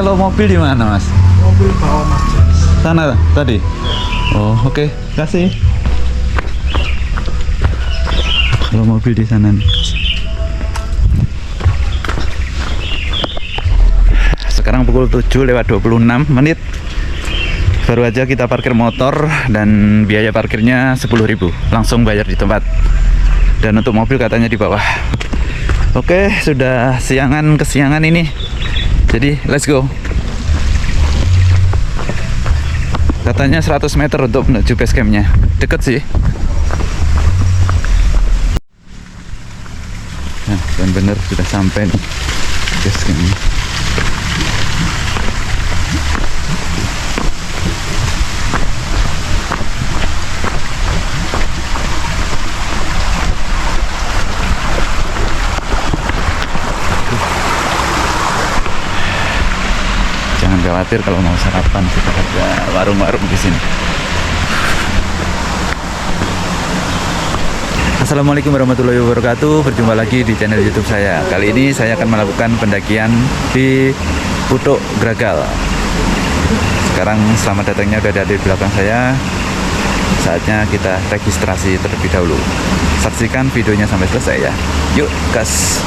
kalau mobil di mana, Mas? Mobil bawa Mas. Sana tadi. Oh, oke. Kasih. Kalau mobil di sana nih. Sekarang pukul 7:26. Baru aja kita parkir motor dan biaya parkirnya 10.000. Langsung bayar di tempat. Dan untuk mobil katanya di bawah. Oke, sudah kesiangan ini. Jadi, let's go. Katanya 100 meter untuk menuju base campnya. Deket sih. Nah, dan bener sudah sampai nih base campnya. Jangan khawatir kalau mau sarapan, kita ada warung-warung di sini. Assalamualaikum warahmatullahi wabarakatuh. Berjumpa lagi di channel YouTube saya. Kali ini saya akan melakukan pendakian di Putuk Gragal. Sekarang selamat datangnya udah ada di belakang saya. Saatnya kita registrasi terlebih dahulu. Saksikan videonya sampai selesai ya. Yuk, gas.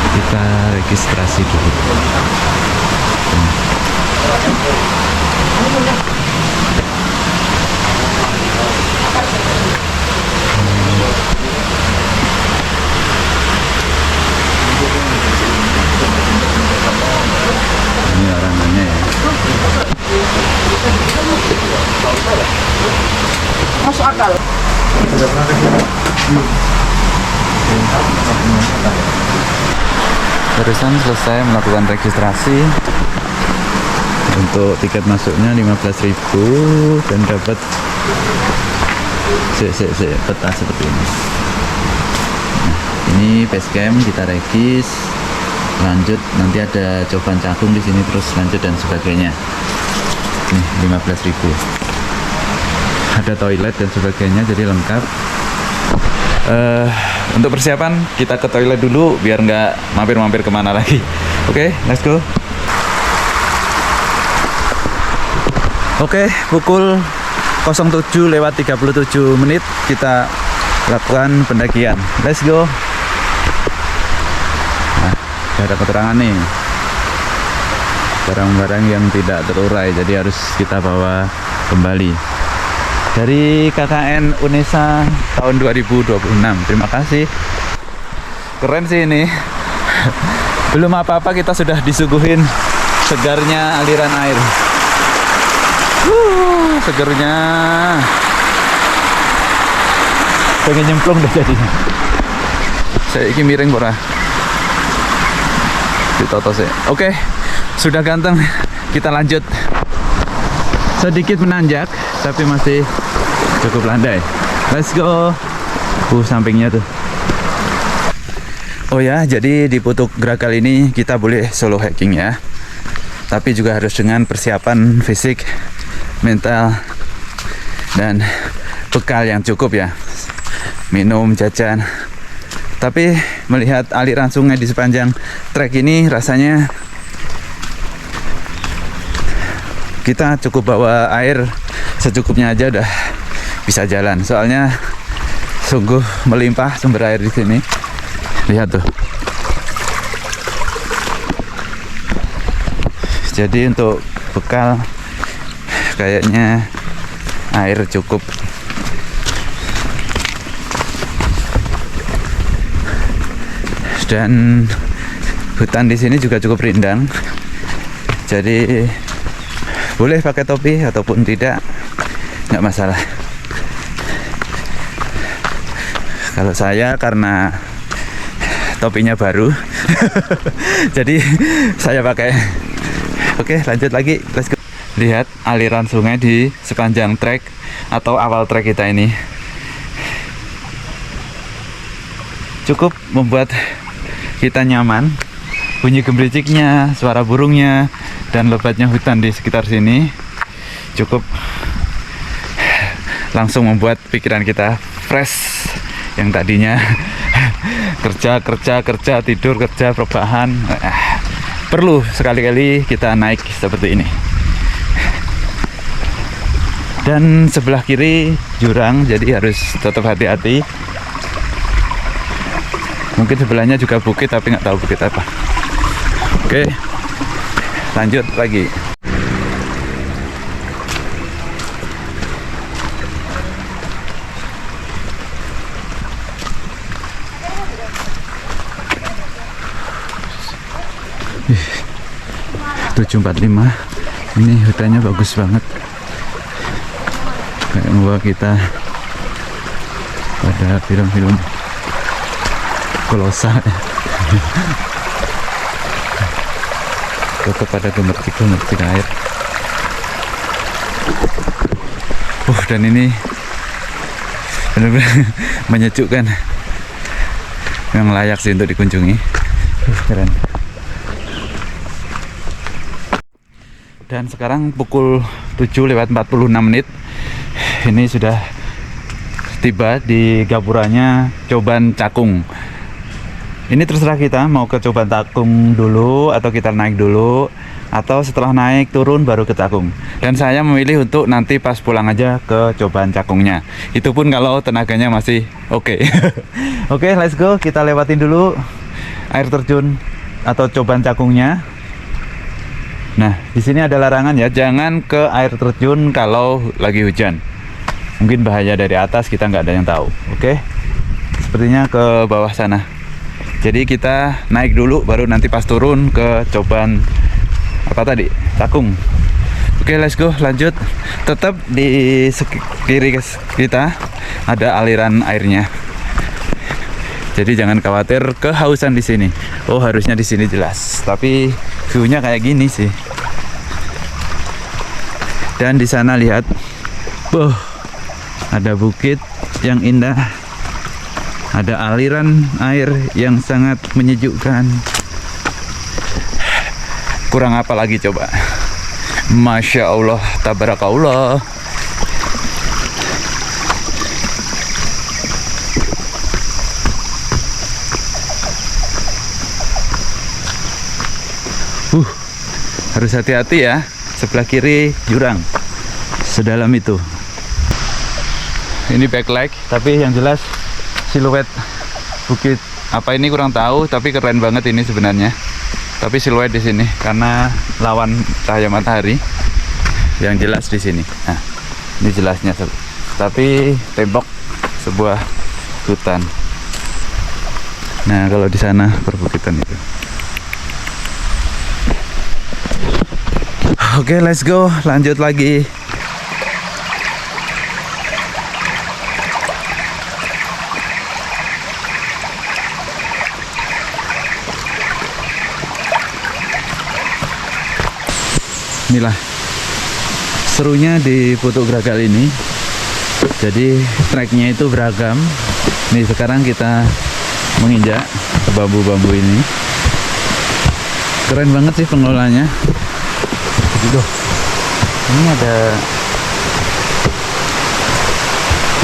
Kita registrasi dulu. Ini larangannya ya. Masuk akal. Barusan selesai melakukan registrasi. Untuk tiket masuknya 15.000 dan dapat peta seperti ini. Nah, ini base camp, kita regis, lanjut nanti ada cobaan cakung di sini, terus lanjut dan sebagainya. Nih 15.000. Ada toilet dan sebagainya, jadi lengkap. Untuk persiapan kita ke toilet dulu biar nggak mampir-mampir kemana lagi. Oke, let's go. Oke, pukul 07:37 kita lakukan pendakian. Let's go. Nah, ada keterangan nih. Barang-barang yang tidak terurai, jadi harus kita bawa kembali. Dari KKN UNESA tahun 2026. Terima kasih. Keren sih ini. Belum apa-apa kita sudah disuguhin segarnya aliran air. Segernya. Pengen nyemplung deh jadinya. Saya ini miring pora. Ditoto sih. Oke, sudah ganteng. Kita lanjut. Sedikit menanjak, tapi masih cukup landai. Let's go. Sampingnya tuh. Oh ya, jadi di Putuk Gragal ini kita boleh solo hiking ya. Tapi juga harus dengan persiapan fisik, mental, dan bekal yang cukup ya. Minum, jajan. Tapi melihat aliran sungai di sepanjang trek ini rasanya kita cukup bawa air secukupnya aja udah bisa jalan. Soalnya sungguh melimpah sumber air di sini. Lihat tuh. Jadi untuk bekal kayaknya air cukup. Dan hutan di sini juga cukup rindang. Jadi boleh pakai topi ataupun tidak, nggak masalah. Kalau saya karena topinya baru, jadi saya pakai. Oke, lanjut lagi. Let's go. Lihat aliran sungai di sepanjang trek atau awal trek kita ini. Cukup membuat kita nyaman. Bunyi gemericiknya, suara burungnya, dan lebatnya hutan di sekitar sini cukup langsung membuat pikiran kita fresh. Yang tadinya kerja, tidur, kerja, rebahan. Perlu sekali-kali kita naik seperti ini. Dan sebelah kiri jurang, jadi harus tetap hati-hati. Mungkin sebelahnya juga bukit, tapi nggak tahu bukit apa. Oke, lanjut lagi. Ih, 745. Ini hutannya bagus banget. Kayak membawa kita pada film-film Kolosal. Tetap ada gemercik air. Dan ini benar-benar menyejukkan. Yang layak sih untuk dikunjungi. Keren. Dan sekarang pukul 7:46. Ini sudah tiba di gapurannya Coban Cakung. Ini terserah kita mau ke Coban Cakung dulu atau kita naik dulu, atau setelah naik turun baru ke Cakung. Dan saya memilih untuk nanti pas pulang aja ke Coban Cakungnya. Itu pun kalau tenaganya masih oke. Oke, let's go. Kita lewatin dulu air terjun atau Coban Cakungnya. Nah, di sini ada larangan ya, jangan ke air terjun kalau lagi hujan. Mungkin bahaya dari atas, kita nggak ada yang tahu. Oke, sepertinya ke bawah sana. Jadi kita naik dulu, baru nanti pas turun ke Coban apa tadi? Cakung. Oke, let's go, lanjut. Tetap di kiri kita ada aliran airnya. Jadi jangan khawatir kehausan di sini. Oh, harusnya di sini jelas. Tapi view-nya kayak gini sih. Dan di sana lihat, ada bukit yang indah. Ada aliran air yang sangat menyejukkan. Kurang apa lagi coba? Masya Allah, tabarakallah. Harus hati-hati ya. Sebelah kiri jurang sedalam itu. Ini backlight, tapi yang jelas siluet bukit apa ini kurang tahu, tapi keren banget ini sebenarnya. Tapi siluet di sini karena lawan cahaya matahari. Yang jelas di sini. Nah, ini jelasnya. Tapi tembok sebuah hutan. Nah, kalau di sana perbukitan itu. Oke, let's go. Lanjut lagi. Inilah serunya di Putuk Gragal ini. Jadi treknya itu beragam. Nih sekarang kita menginjak bambu-bambu ini. Keren banget sih pengelolanya. Gitu. Ini ada.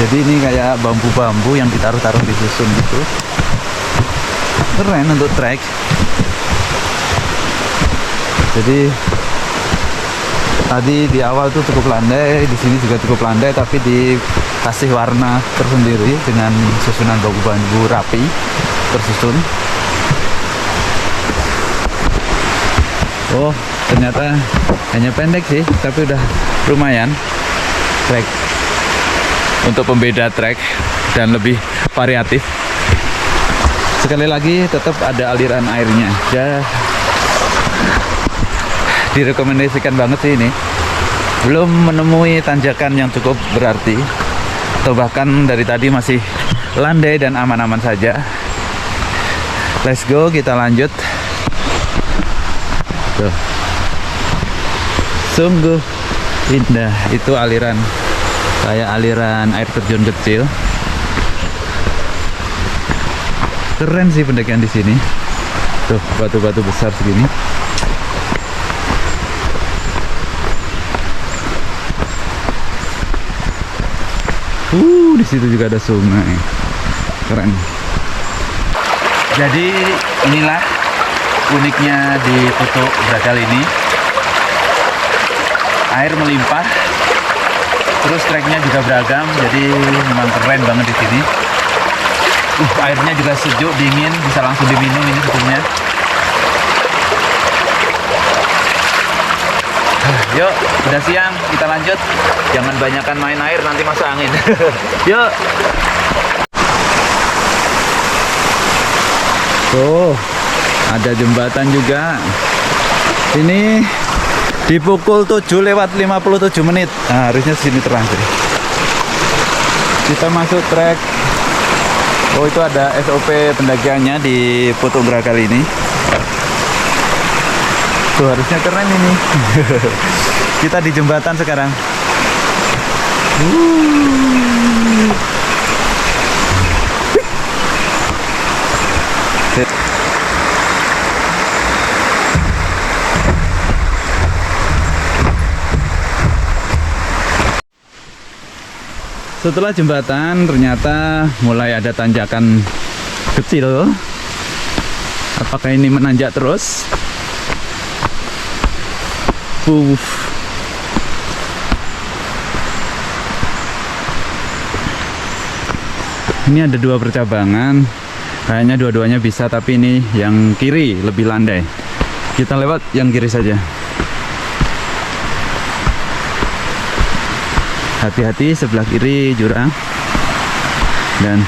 Jadi ini kayak bambu-bambu yang ditaruh-taruh di susun gitu. Keren untuk trek. Jadi tadi di awal tuh cukup landai, di sini juga cukup landai, tapi dikasih warna tersendiri dengan susunan bambu-bambu rapi tersusun. Oh, ternyata hanya pendek sih, tapi udah lumayan trek untuk pembeda trek dan lebih variatif. Sekali lagi tetap ada aliran airnya. Ya, direkomendasikan banget sih ini. Belum menemui tanjakan yang cukup berarti, atau bahkan dari tadi masih landai dan aman-aman saja. Let's go, kita lanjut. Tuh. Sungguh indah. Itu aliran, kayak aliran air terjun kecil. Keren sih pendakian di sini. Tuh, batu-batu besar segini. Di situ juga ada sungai. Keren. Jadi inilah uniknya di Putuk Gragal ini. Air melimpah. Terus treknya juga beragam, jadi memang keren banget di sini. Airnya juga sejuk, dingin, bisa langsung diminum ini sebetulnya. Yuk, udah siang, kita lanjut. Jangan banyakan main air, nanti masuk angin. Yuk. Tuh, ada jembatan juga. Ini di pukul 7:57. Nah, harusnya sini terang. Kita masuk trek. Oh, itu ada SOP pendakiannya di Putuk Gragal ini. Tuh, harusnya keren ini. Kita di jembatan sekarang. Setelah jembatan ternyata mulai ada tanjakan kecil. Apakah ini menanjak terus? Ini ada 2 percabangan. Kayaknya dua-duanya bisa, tapi ini yang kiri lebih landai. Kita lewat yang kiri saja. Hati-hati, sebelah kiri jurang dan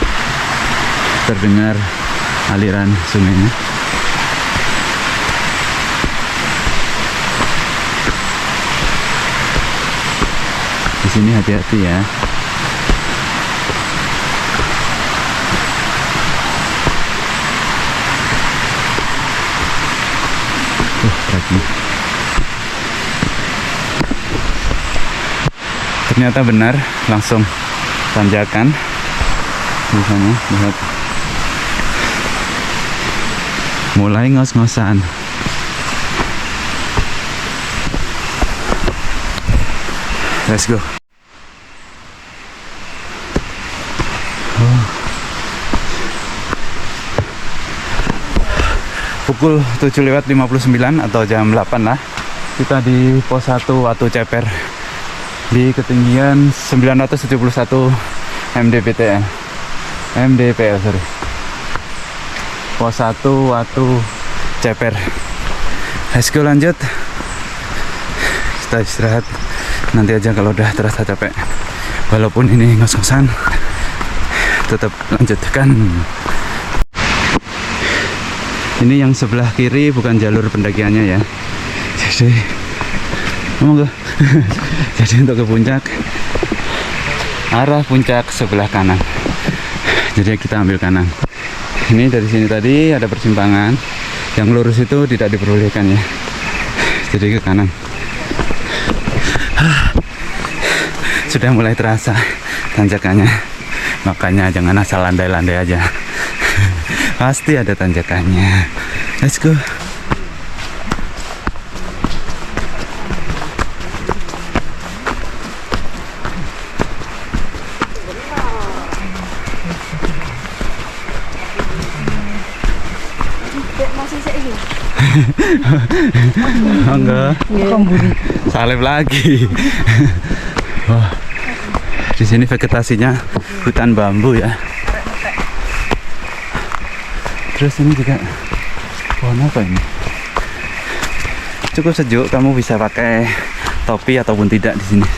terdengar aliran sungainya. Di sini hati-hati ya. Lagi. Ternyata benar, langsung tanjakan. Di sana lihat. Mulai ngos-ngosan. Let's go. Pukul 7:59 atau jam 8 lah. Kita di pos 1 Watu Ceper di ketinggian 971 mdpl, sorry. Pos 1 Watu Ceper. Let's go, lanjut. Kita istirahat nanti aja kalau udah terasa capek. Walaupun ini ngos-ngosan, tetap lanjutkan. Ini yang sebelah kiri bukan jalur pendakiannya ya. Jadi jadi untuk ke puncak, arah puncak sebelah kanan. Jadi kita ambil kanan. Ini dari sini tadi ada persimpangan. Yang lurus itu tidak diperbolehkan ya. Jadi ke kanan. Sudah mulai terasa tanjakannya. Makanya jangan asal landai-landai aja. Pasti ada tanjakannya. Let's go. Enggak. Salib lagi. Wah. Di sini vegetasinya hutan bambu ya. Terus ini juga pohon apa ini? Cukup sejuk, kamu bisa pakai topi ataupun tidak di sini.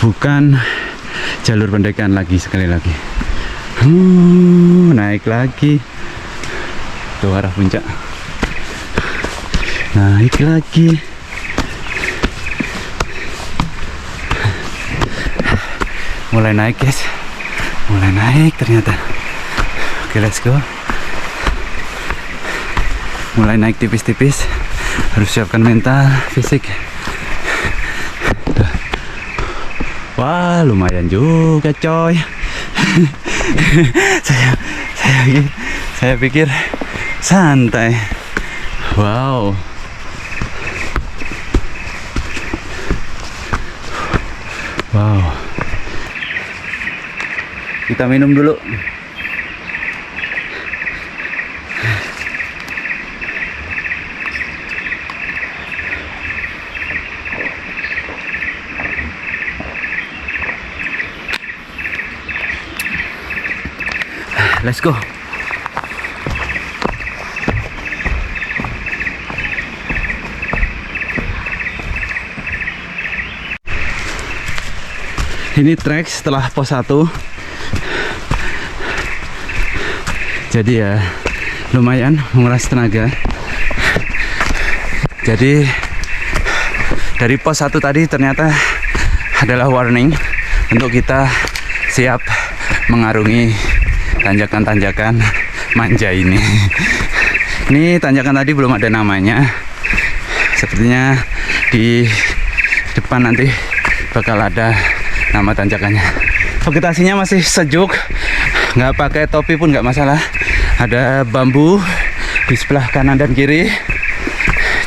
Bukan jalur pendakian lagi, sekali lagi. Naik lagi. Tuh arah puncak. Naik lagi. Mulai naik guys, mulai naik ternyata. Oke, let's go. Mulai naik tipis-tipis, harus siapkan mental, fisik. Wah, lumayan juga coy. saya pikir santai. Wow. Wow. Kita minum dulu. Let's go. Ini trek setelah pos 1. Jadi ya lumayan menguras tenaga. Jadi dari pos 1 tadi ternyata adalah warning untuk kita siap mengarungi tanjakan-tanjakan manja ini. Ini tanjakan tadi belum ada namanya. Sepertinya di depan nanti bakal ada nama tanjakannya. Vegetasinya masih sejuk, nggak pakai topi pun nggak masalah. Ada bambu di sebelah kanan dan kiri.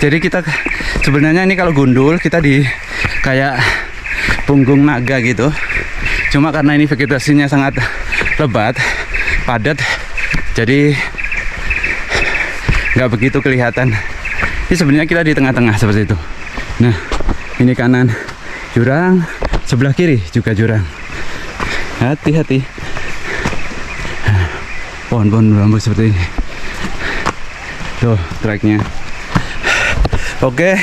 Jadi kita sebenarnya ini kalau gundul kita di kayak punggung naga gitu. Cuma karena ini vegetasinya sangat lebat, padat, jadi nggak begitu kelihatan. Ini sebenarnya kita di tengah-tengah seperti itu. Nah, ini kanan jurang, sebelah kiri juga jurang. Hati-hati. Pohon-pohon bambu seperti ini. Tuh treknya. Oke,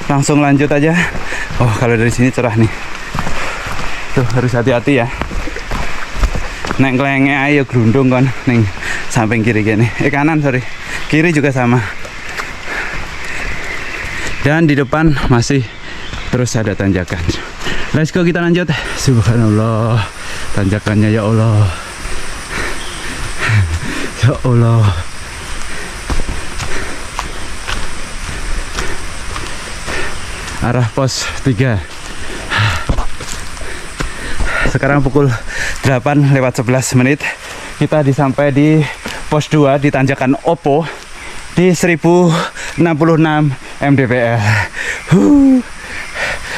langsung lanjut aja. Oh, kalau dari sini cerah nih. Tuh harus hati-hati ya. Nek ngelenge ayo gerundung kan ning samping kiri gini. Kanan sorry. Kiri juga sama. Dan di depan masih terus ada tanjakan. Let's go, kita lanjut. Subhanallah, tanjakannya ya Allah. Ya Allah. Arah pos 3. Sekarang pukul 8:11. Kita sampai di pos 2 di tanjakan Opo di 1066 mdpl.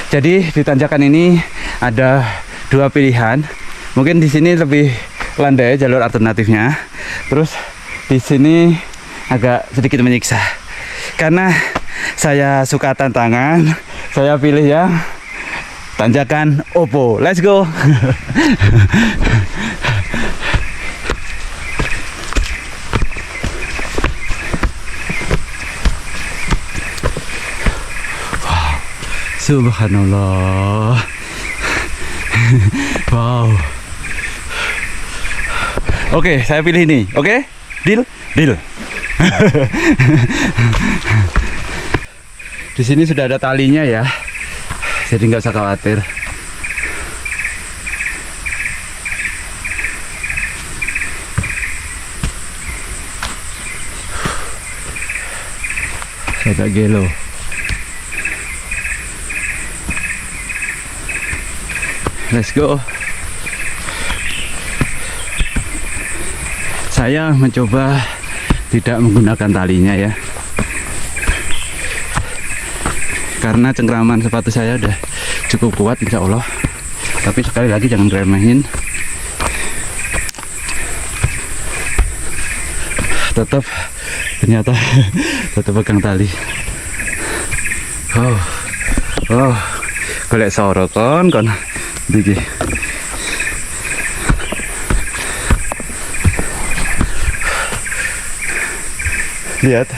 Jadi di tanjakan ini ada dua pilihan. Mungkin di sini lebih landai jalur alternatifnya. Terus di sini agak sedikit menyiksa. Karena saya suka tantangan, saya pilih yang tanjakan Opo. Let's go. Subhanallah. Wow. Oke, saya pilih ini. Oke? Deal? Deal. Di sini sudah ada talinya ya. Jadi nggak usah khawatir. Ada gelo. Let's go. Saya mencoba tidak menggunakan talinya ya, karena cengkraman sepatu saya udah cukup kuat insya Allah. Tapi sekali lagi jangan remehin. Tetap ternyata tetap pegang tali. Oh, golek soro kon. Diki. Lihat.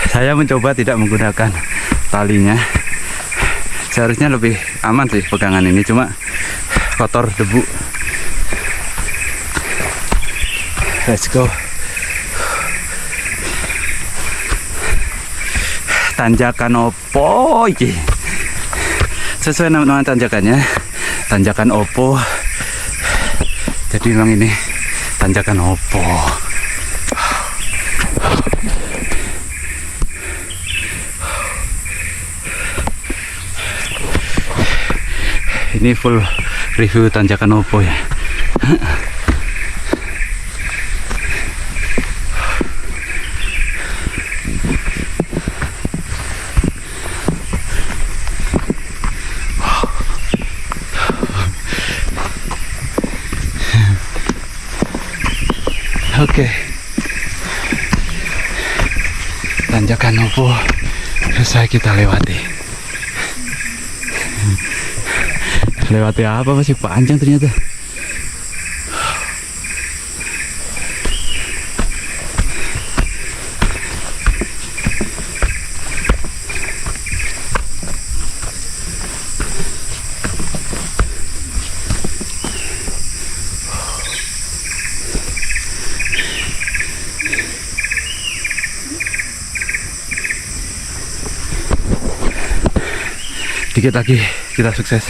Saya mencoba tidak menggunakan talinya. Seharusnya lebih aman sih pegangan ini, cuma kotor debu. Let's go. Tanjakan Opo iki. Sesuai nama tanjakannya, tanjakan Opo. Jadi memang ini tanjakan Opo. Ini full review tanjakan Opo ya. Oke. Tanjakan Nopo selesai kita lewati. Lewati apa, masih panjang ternyata. Dikit lagi kita sukses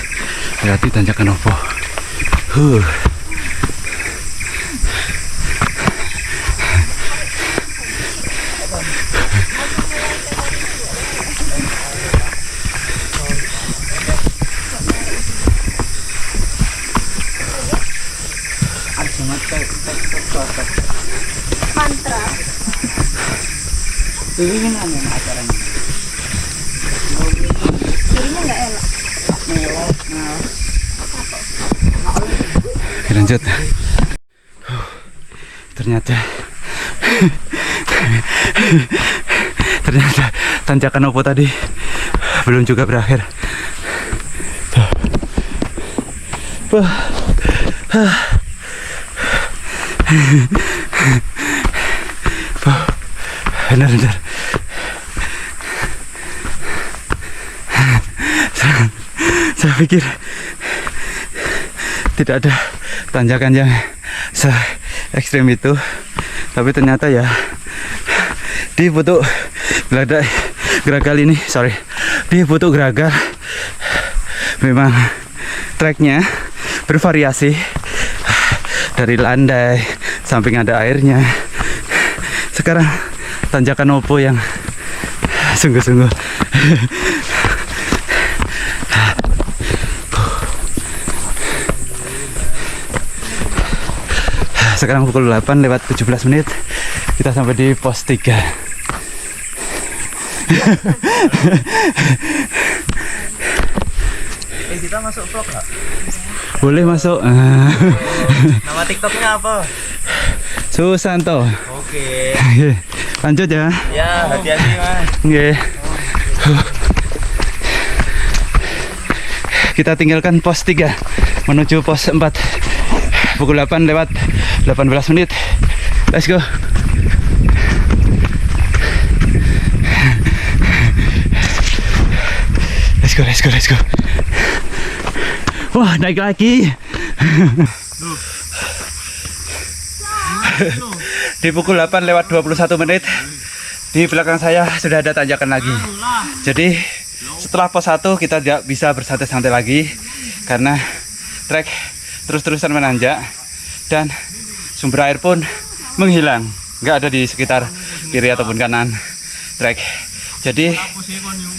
lewati tanjakan Nopo. Mantra. Ini kan acaranya. Jadinya nggak enak. Lanjut. Ternyata tanjakan Nopo tadi belum juga berakhir. Benar. Saya pikir tidak ada tanjakan yang se ekstrim itu, tapi ternyata ya di Putuk Gragal ini, di Putuk Gragal memang treknya bervariasi dari landai, samping ada airnya. Sekarang tanjakan Nopo yang sungguh-sungguh sekarang pukul 8 lewat 17 menit kita sampai di pos 3. Kita masuk vlog nggak? Boleh masuk. Nama TikToknya apa? Susanto. Oke. Lanjut ya. Ya, hati-hati Mas. Oke. Kita tinggalkan pos 3 menuju pos 4. Pukul 8 lewat 18 menit. Let's go. Let's go. Wah, naik lagi. Di pukul 8 lewat 21 menit di belakang saya sudah ada tanjakan lagi. Jadi setelah pos 1 kita tidak bisa bersantai-santai lagi karena trek terus-terusan menanjak dan sumber air pun menghilang, nggak ada di sekitar kiri ataupun kanan trek. Jadi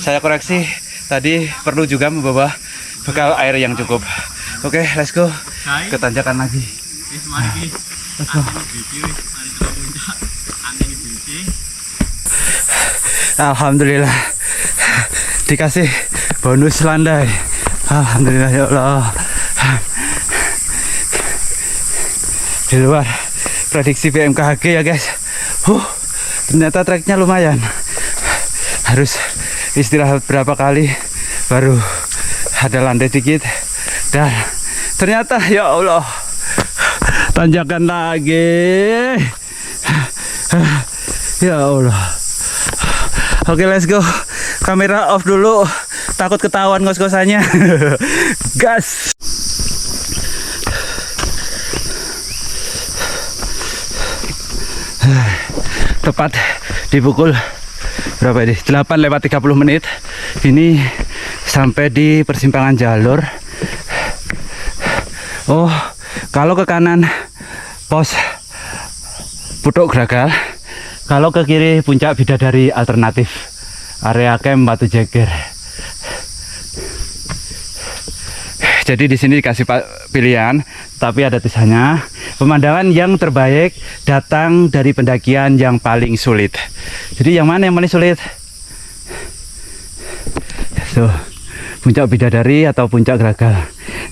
saya koreksi, tadi perlu juga membawa bekal air yang cukup. Oke, let's go ke tanjakan lagi. Let's go. Alhamdulillah dikasih bonus landai. Alhamdulillah ya Allah. Di luar prediksi BMKG ya guys. Ternyata treknya lumayan. Harus istirahat berapa kali baru ada landai dikit. Dan ternyata ya Allah tanjakan lagi. Ya Allah. Oke, let's go. Kamera off dulu. Takut ketahuan ngos-ngosannya. Gas. Tepat di pukul berapa ini? 8 lewat 30 menit. Ini sampai di persimpangan jalur. Oh, kalau ke kanan pos Putuk Gragal, kalau ke kiri puncak Bidadari alternatif, area camp Batu Jeger. Jadi di sini dikasih pilihan, tapi ada tulisannya pemandangan yang terbaik datang dari pendakian yang paling sulit. Jadi yang mana yang paling sulit? So, puncak Bidadari atau puncak Gragal.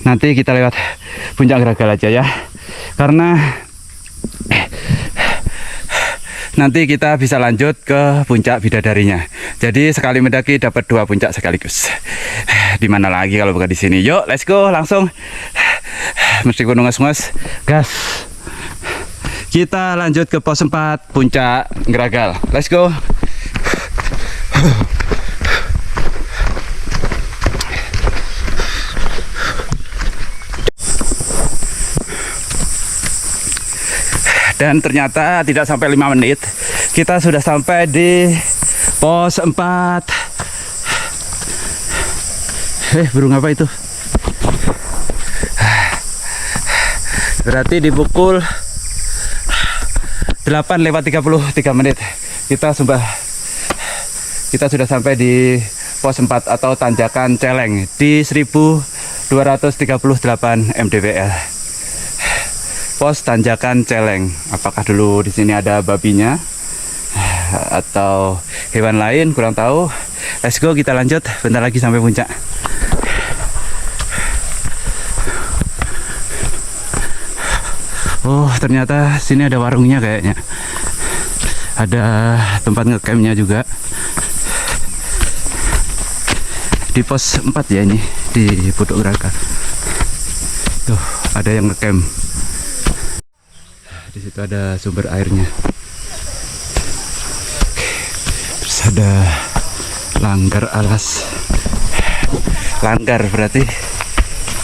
Nanti kita lewat puncak Gragal aja ya, karena nanti kita bisa lanjut ke puncak bidadarinya. Jadi sekali mendaki dapat 2 puncak sekaligus. Di mana lagi kalau bukan di sini? Yuk, let's go langsung. Mesti gunung nges-nges, gas. Kita lanjut ke pos 4 puncak Gragal. Let's go. Dan ternyata tidak sampai 5 menit kita sudah sampai di pos 4. Burung apa itu? Berarti di pukul 8:33 menit kita sudah sampai di pos 4 atau tanjakan Celeng di 1238 mdpl. Pos tanjakan Celeng. Apakah dulu di sini ada babinya atau hewan lain, kurang tahu. Let's go, kita lanjut. Bentar lagi sampai puncak. Oh, ternyata sini ada warungnya kayaknya. Ada tempat ngecampnya juga. Di pos 4 ya ini, di Putuk Gragal. Tuh, ada yang ngecamp. Di situ ada sumber airnya. Terus ada langgar alas. Langgar berarti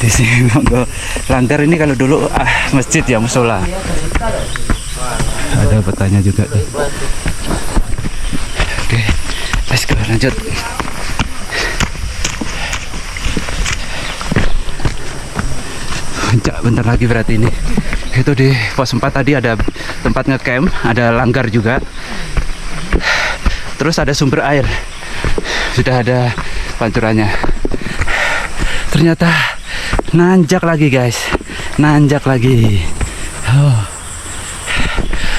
di sini monggo. Langgar ini kalau dulu masjid ya, musola. Ada petanya juga nih. Oke, let's go lanjut. Puncak bentar lagi berarti ini. Itu di pos 4 tadi ada tempat ngecamp, ada langgar juga. Terus ada sumber air. Sudah ada pancurannya. Ternyata nanjak lagi guys. Nanjak lagi. Oh.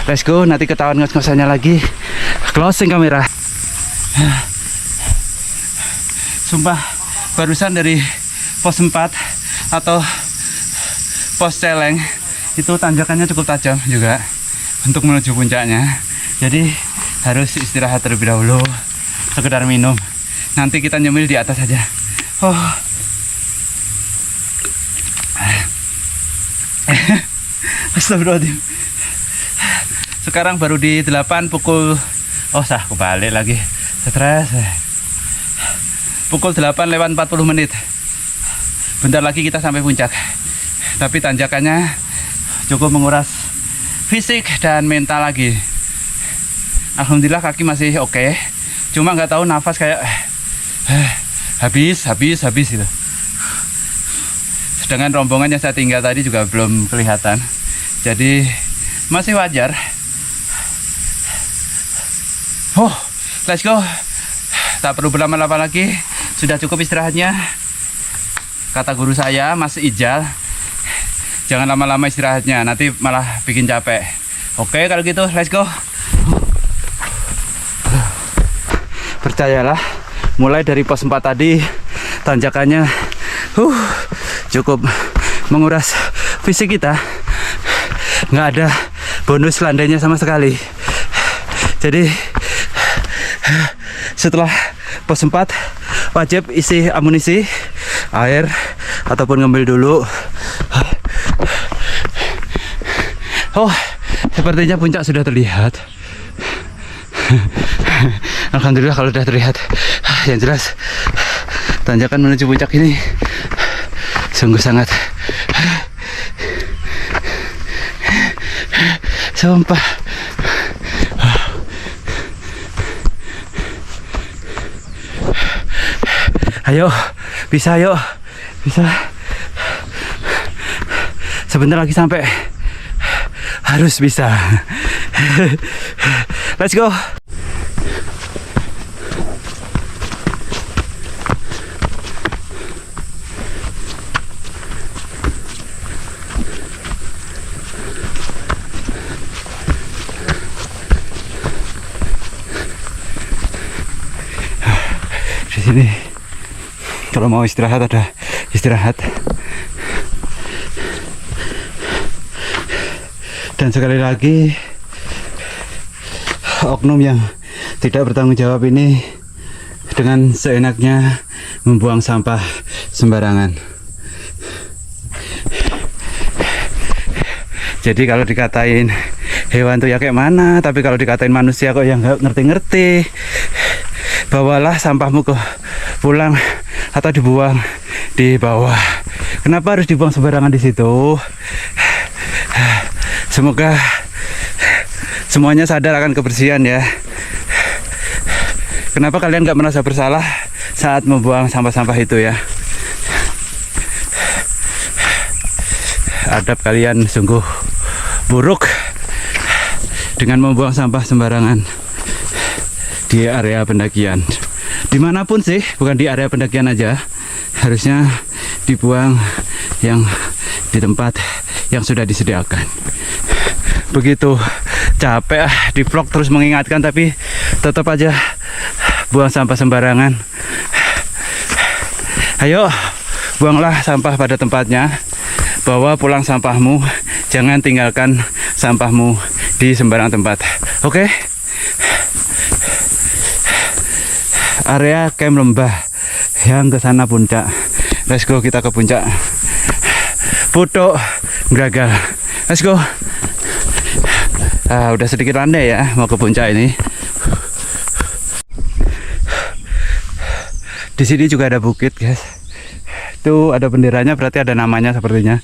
Let's go, nanti ketahuan ngos-ngosannya lagi. Closing kamera. Sumpah barusan dari pos 4 atau pos Celeng itu tanjakannya cukup tajam juga untuk menuju puncaknya. Jadi harus istirahat terlebih dahulu, sekedar minum. Nanti kita nyemil di atas saja. Oh. Astagfirullahaladzim. Sekarang baru di 8 pukul. Oh sah, kebalik lagi. Stres. Pukul 8:40 menit. Bentar lagi kita sampai puncak. Tapi tanjakannya cukup menguras fisik dan mental lagi. Alhamdulillah kaki masih oke. Cuma nggak tahu nafas kayak habis gitu. Sedangkan rombongan yang saya tinggal tadi juga belum kelihatan. Jadi masih wajar. Oh, let's go. Tak perlu berlama-lama lagi. Sudah cukup istirahatnya. Kata guru saya, Mas Ijal, jangan lama-lama istirahatnya, nanti malah bikin capek. Oke, kalau gitu, let's go. Percayalah, mulai dari pos 4 tadi, tanjakannya cukup menguras fisik kita. Nggak ada bonus landainya sama sekali. Jadi, setelah pos 4, wajib isi amunisi, air, ataupun ngambil dulu. Oh, sepertinya puncak sudah terlihat. Alhamdulillah kalau sudah terlihat. Yang jelas, tanjakan menuju puncak ini sungguh sangat. Sumpah. Ayo, bisa yuk. Bisa. Sebentar lagi sampai. Harus bisa. Let's go. Di sini kalau mau istirahat ada istirahat. Dan sekali lagi oknum yang tidak bertanggung jawab ini dengan seenaknya membuang sampah sembarangan. Jadi kalau dikatain hewan tuh ya kayak mana, tapi kalau dikatain manusia kok yang nggak ngerti-ngerti. Bawalah sampahmu ke pulang atau dibuang di bawah. Kenapa harus dibuang sembarangan di situ? Semoga semuanya sadar akan kebersihan ya. Kenapa kalian nggak merasa bersalah saat membuang sampah-sampah itu ya? Adab kalian sungguh buruk dengan membuang sampah sembarangan di area pendakian. Dimanapun sih, bukan di area pendakian aja, harusnya dibuang yang di tempat yang sudah disediakan. Begitu capek di vlog terus mengingatkan, tapi tetap aja buang sampah sembarangan. Ayo, buanglah sampah pada tempatnya. Bawa pulang sampahmu, jangan tinggalkan sampahmu di sembarang tempat. Oke? Area camp lembah yang ke sana puncak. Let's go, kita ke puncak Putuk Gragal. Let's go. Udah sedikit landai ya mau ke puncak ini. Di sini juga ada bukit, guys. Itu ada benderanya, berarti ada namanya sepertinya.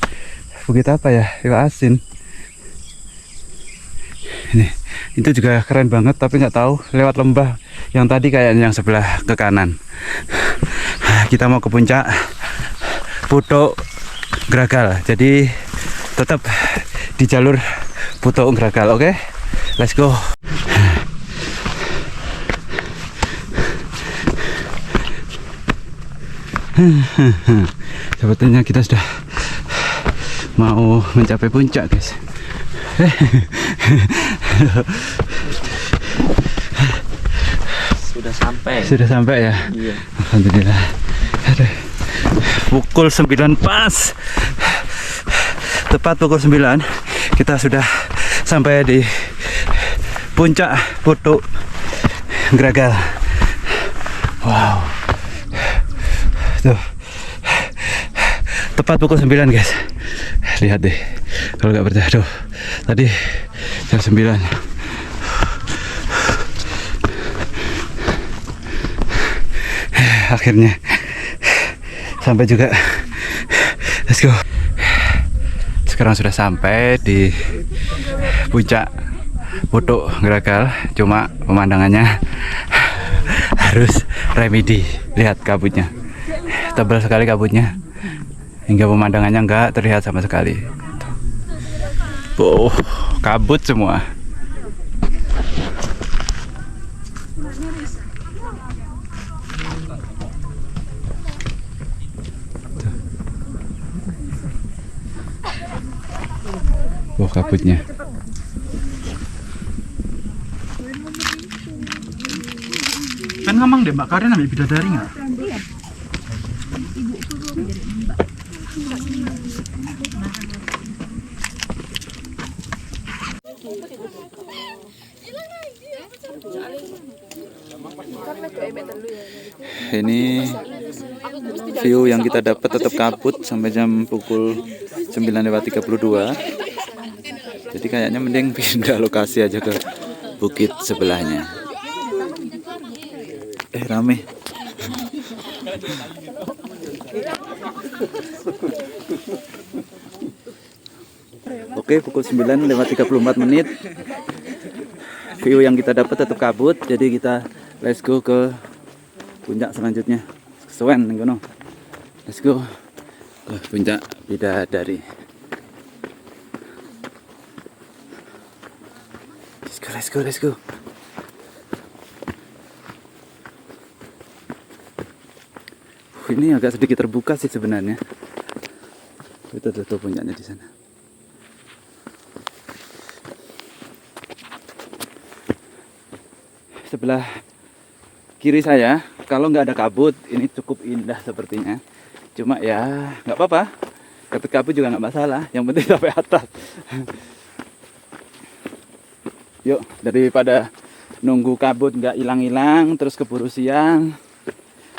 Bukit apa ya? Iwa Asin. Ini, itu juga keren banget, tapi nggak tahu lewat lembah yang tadi kayaknya yang sebelah ke kanan. Kita mau ke puncak Putuk Gragal. Jadi tetap di jalur Putuk Gragal, oke? Let's go. Sepertinya kita sudah mau mencapai puncak, guys. Sudah sampai ya? Iya. Alhamdulillah. Aduh. Pukul 9 pas. Tepat pukul 9 kita sudah sampai di puncak Putuk Gragal. Wow. Tuh. Tepat pukul 9, guys. Lihat deh. Kalau nggak percaya, tuh. Tadi jam 9. Akhirnya sampai juga. Let's go. Sekarang sudah sampai di puncak Putuk Gragal. Cuma pemandangannya harus remedi. Lihat kabutnya, tebal sekali kabutnya, hingga pemandangannya enggak terlihat sama sekali. Oh, kabut semua. Oh, kabutnya. Kan ngomong deh Mbak Karin ambil bidadari nggak? Ini view yang kita dapat tetap kabut sampai jam pukul 9:32. Jadi kayaknya mending pindah lokasi aja ke bukit sebelahnya. Rame. Oke, pukul 9:34. View yang kita dapat tetap kabut, jadi kita let's go ke puncak selanjutnya. Kesuwen ngono. Let's go ke puncak Bidadari. Let's go. Ini agak sedikit terbuka sih sebenarnya. Itu tuh puncaknya di sana. Sebelah kiri saya, kalau nggak ada kabut, ini cukup indah sepertinya. Cuma ya nggak apa-apa, dapat kabut juga nggak masalah. Yang penting sampai atas. Yuk, daripada nunggu kabut nggak hilang-hilang, terus keburu siang.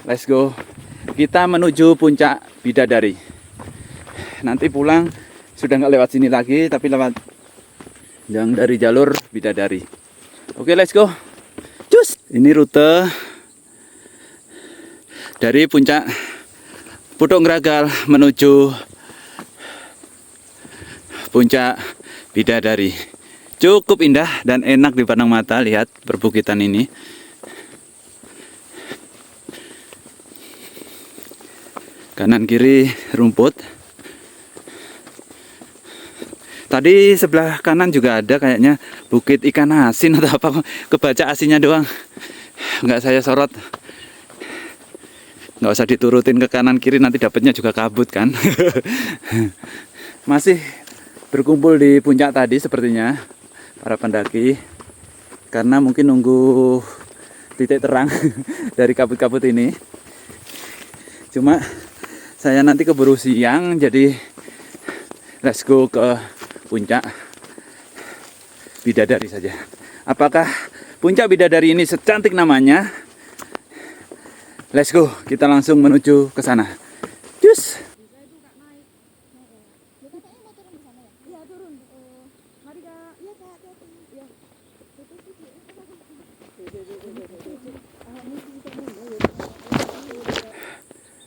Let's go. Kita menuju puncak Bidadari. Nanti pulang sudah nggak lewat sini lagi, tapi lewat yang dari jalur Bidadari. Oke, let's go. Cus. Ini rute dari puncak Putuk Gragal menuju puncak Bidadari. Cukup indah dan enak dipandang mata. Lihat perbukitan ini. Kanan kiri rumput. Tadi sebelah kanan juga ada kayaknya bukit ikan asin atau apa. Kebaca asinnya doang. Nggak saya sorot. Nggak usah diturutin ke kanan kiri, nanti dapatnya juga kabut kan. Masih berkumpul di puncak tadi sepertinya para pendaki, karena mungkin nunggu titik terang dari kabut-kabut ini. Cuma saya nanti keburu siang, jadi let's go ke puncak Bidadari saja. Apakah puncak Bidadari ini secantik namanya? Let's go, kita langsung menuju ke sana. Cus.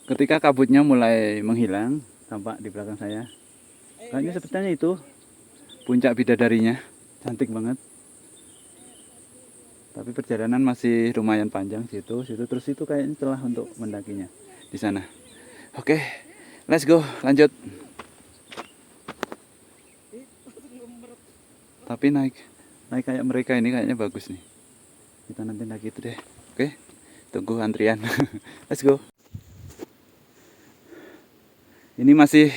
Ketika kabutnya mulai menghilang, tampak di belakang saya. Kayaknya sepertinya itu puncak Bidadarinya, cantik banget. Tapi perjalanan masih lumayan panjang situ, terus itu kayaknya celah untuk mendakinya di sana. Oke, let's go, lanjut. Tapi naik kayak mereka ini kayaknya bagus nih. Kita nanti naik itu deh. Oke, tunggu antrian. Let's go. Ini masih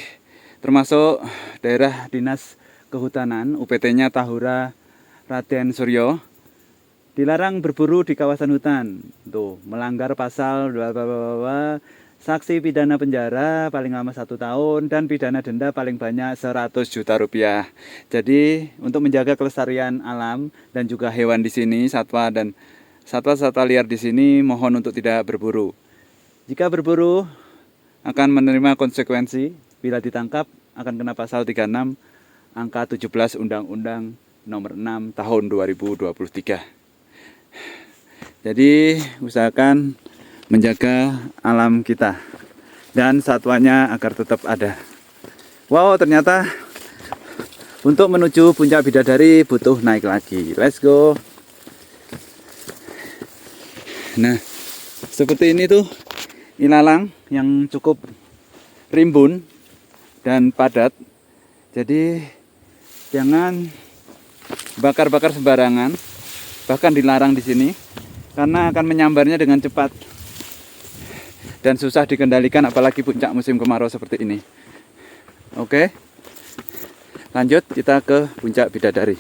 termasuk daerah dinas kehutanan, UPT-nya Tahura Raden Suryo. Dilarang berburu di kawasan hutan. Tuh, melanggar pasal saksi pidana penjara paling lama 1 tahun dan pidana denda paling banyak 100 juta rupiah. Jadi untuk menjaga kelestarian alam dan juga hewan di sini, satwa dan satwa-satwa liar di sini, mohon untuk tidak berburu. Jika berburu akan menerima konsekuensi. Bila ditangkap akan kena pasal 36 angka 17 Undang-Undang Nomor 6 Tahun 2023. Jadi usahakan menjaga alam kita dan satwanya agar tetap ada. Wow, ternyata untuk menuju puncak Bidadari butuh naik lagi. Let's go. Nah, seperti ini tuh ilalang yang cukup rimbun dan padat. Jadi jangan bakar-bakar sembarangan, bahkan dilarang di sini karena akan menyambarnya dengan cepat dan susah dikendalikan, apalagi puncak musim kemarau seperti ini. Oke, lanjut kita ke puncak Bidadari.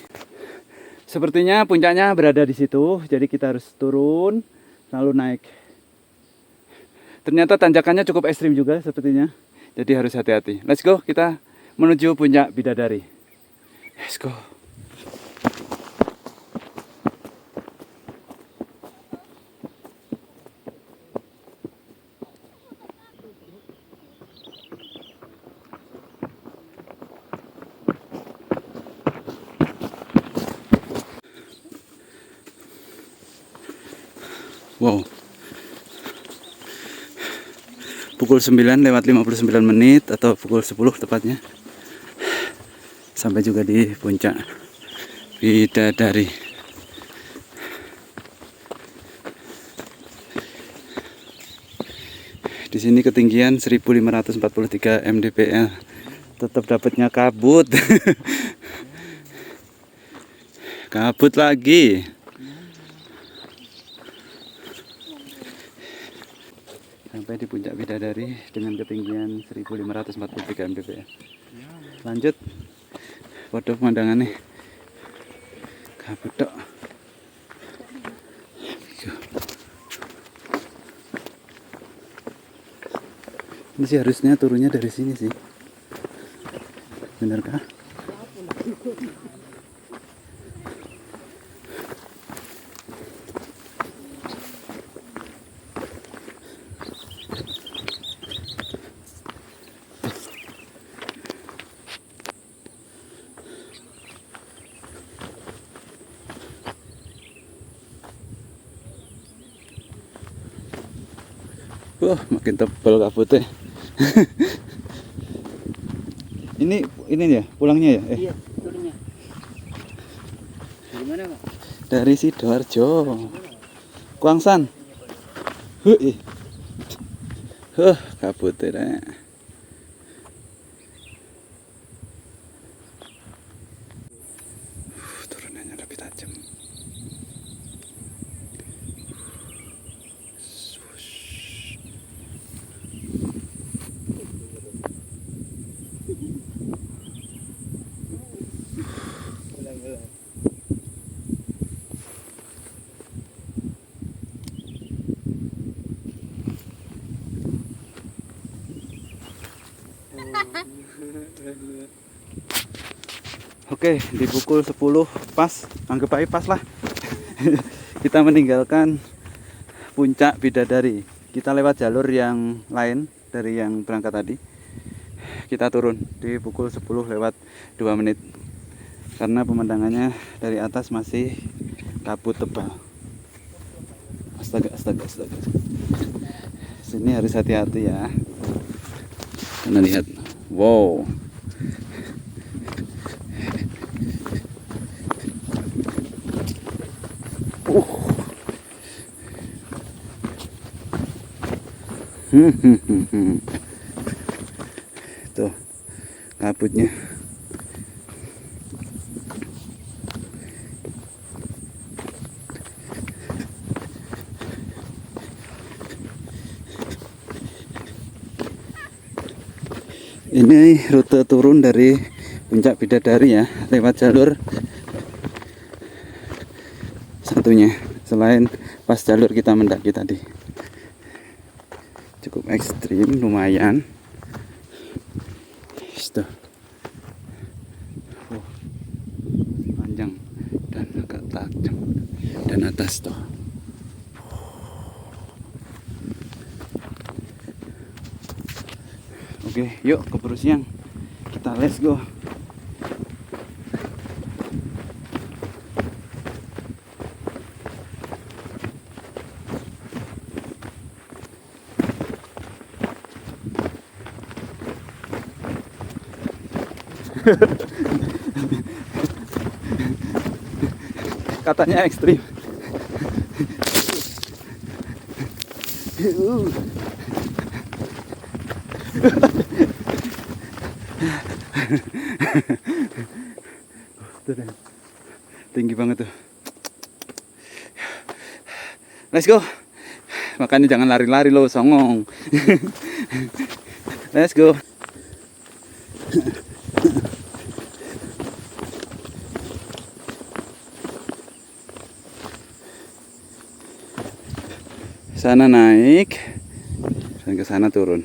Sepertinya puncaknya berada di situ, jadi kita harus turun lalu naik. Ternyata tanjakannya cukup ekstrim juga sepertinya, jadi harus hati-hati. Let's go, kita menuju puncak Bidadari. Let's go. Wow. Pukul 9:59 atau pukul 10 tepatnya. Sampai juga di puncak Bidadari. Di sini ketinggian 1543 mdpl. Tetap dapatnya kabut. Kabut lagi. Sampai di puncak Bidadari dengan ketinggian 1543 mdpl. Lanjut. Waduh, pemandangannya kabut tok. Ini sih harusnya turunnya dari sini sih. Benarkah? Wah, makin tebal kabutnya. ini ya, pulangnya ya? Iya, turunnya. Dari mana, Pak? Dari Sidoarjo. Kuangsan. Kabutnya. Turunannya lebih tajam. Oke, di pukul 10 pas, anggap aja pas lah. Kita meninggalkan puncak Bidadari. Kita lewat jalur yang lain dari yang berangkat tadi. Kita turun di pukul 10 lewat 2 menit. Karena pemandangannya dari atas masih kabut tebal. Astaga. Sini harus hati-hati ya. Karena lihat, wow. Tuh kabutnya. Ini rute turun dari puncak Bidadari ya, lewat jalur satunya selain pas jalur kita mendaki tadi. Cukup ekstrim, lumayan. Tuh. Oh, panjang dan agak tajam dan atas tuh. Oke, yuk keburu siang. Kita let's go. Katanya ekstrim. Tinggi banget tuh. Let's go. Makanya jangan lari-lari lo, songong. Let's go. Sana naik dan ke sana turun.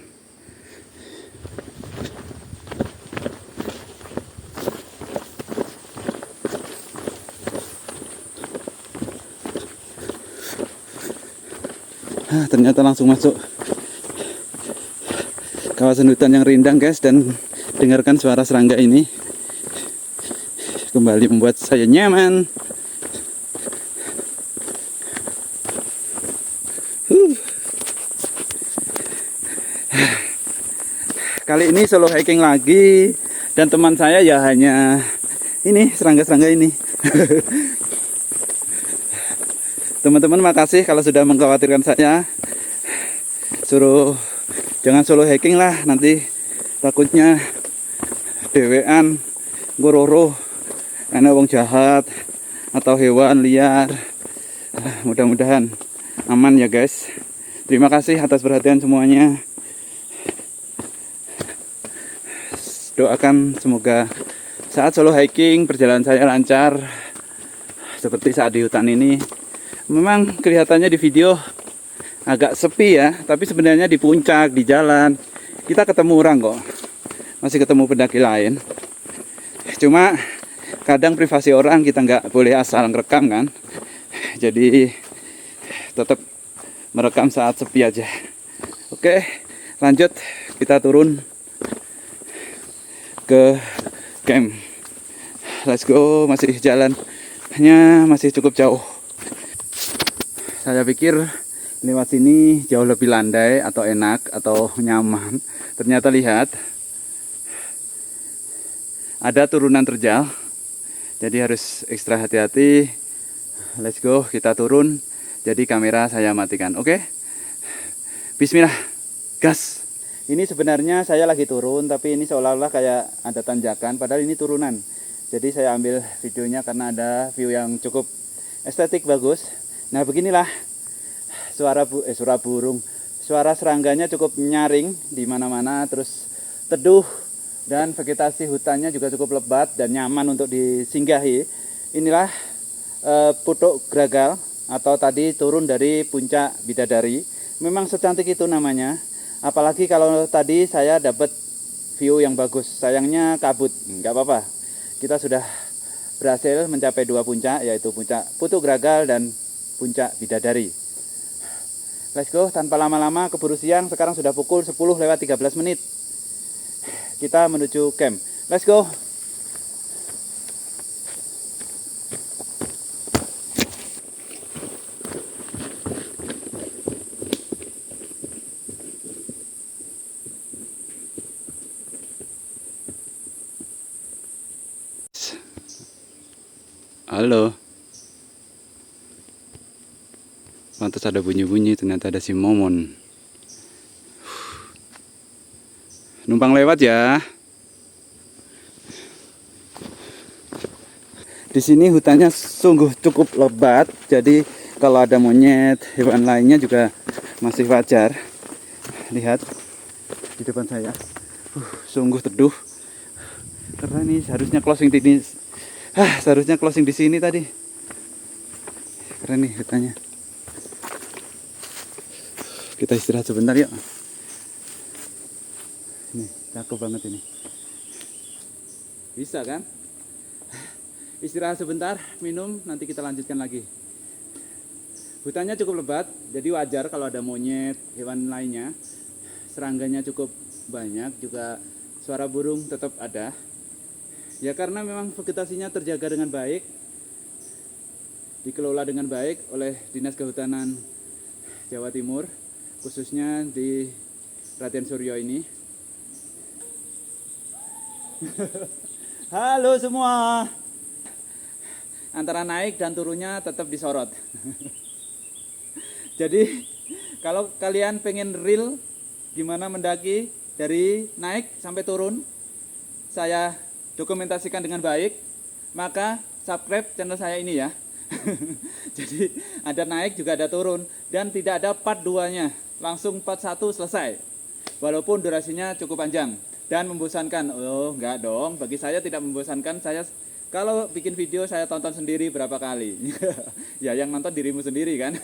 Ternyata langsung masuk kawasan hutan yang rindang guys, dan dengarkan suara serangga ini kembali membuat saya nyaman. Kali ini solo hiking lagi, dan teman saya ya hanya ini serangga-serangga ini. Teman-teman makasih kalau sudah mengkhawatirkan saya. Suruh jangan solo hiking lah, nanti takutnya dewean, ngororo, ana wong jahat atau hewan liar. Mudah-mudahan aman ya guys. Terima kasih atas perhatian semuanya. Doakan semoga saat solo hiking perjalanan saya lancar seperti saat di hutan ini. Memang kelihatannya di video agak sepi ya, tapi sebenarnya di puncak, di jalan kita ketemu orang kok. Masih ketemu pendaki lain. Cuma kadang privasi orang kita nggak boleh asal ngerekam kan. Jadi tetap merekam saat sepi aja. Oke, lanjut kita turun ke camp. Let's go, masih jalannya masih cukup jauh. Saya pikir lewat sini jauh lebih landai atau enak atau nyaman. Ternyata lihat, ada turunan terjal, jadi harus ekstra hati-hati. Let's go, kita turun. Jadi kamera saya matikan, oke? Bismillah, gas. Ini sebenarnya saya lagi turun, tapi ini seolah-olah kayak ada tanjakan, padahal ini turunan. Jadi saya ambil videonya karena ada view yang cukup estetik bagus. Nah beginilah suara burung, suara serangganya cukup nyaring di mana-mana, terus teduh dan vegetasi hutannya juga cukup lebat dan nyaman untuk disinggahi. Inilah Putuk Gragal atau tadi turun dari puncak Bidadari. Memang secantik itu namanya. Apalagi kalau tadi saya dapat view yang bagus. Sayangnya kabut, nggak apa-apa. Kita sudah berhasil mencapai 2 puncak, yaitu puncak Putuk Gragal dan puncak Bidadari. Let's go, tanpa lama-lama keburu siang. Sekarang sudah pukul 10:13. Kita menuju camp. Let's go. Halo. Pantas ada bunyi-bunyi, ternyata ada si Momon. Numpang lewat ya. Di sini hutannya sungguh cukup lebat, jadi kalau ada monyet, hewan lainnya juga masih wajar. Lihat di depan saya, sungguh teduh. Karena ini seharusnya closing seharusnya closing di sini tadi. Keren nih hutannya. Kita istirahat sebentar yuk. Ini cakep banget ini. Bisa kan? Istirahat sebentar, minum, nanti kita lanjutkan lagi. Hutannya cukup lebat, jadi wajar kalau ada monyet, hewan lainnya. Serangganya cukup banyak, juga suara burung tetap ada. Ya karena memang vegetasinya terjaga dengan baik, dikelola dengan baik oleh Dinas Kehutanan Jawa Timur, khususnya di Raden Suryo ini. Halo semua. Antara naik dan turunnya tetap disorot. Jadi kalau kalian pengen real gimana mendaki dari naik sampai turun, saya dokumentasikan dengan baik, maka subscribe channel saya ini ya. Jadi ada naik juga ada turun, dan tidak ada part 2-nya, langsung part 1 selesai. Walaupun durasinya cukup panjang dan membosankan. Oh enggak dong, bagi saya tidak membosankan. Saya kalau bikin video saya tonton sendiri berapa kali. Ya yang nonton dirimu sendiri kan.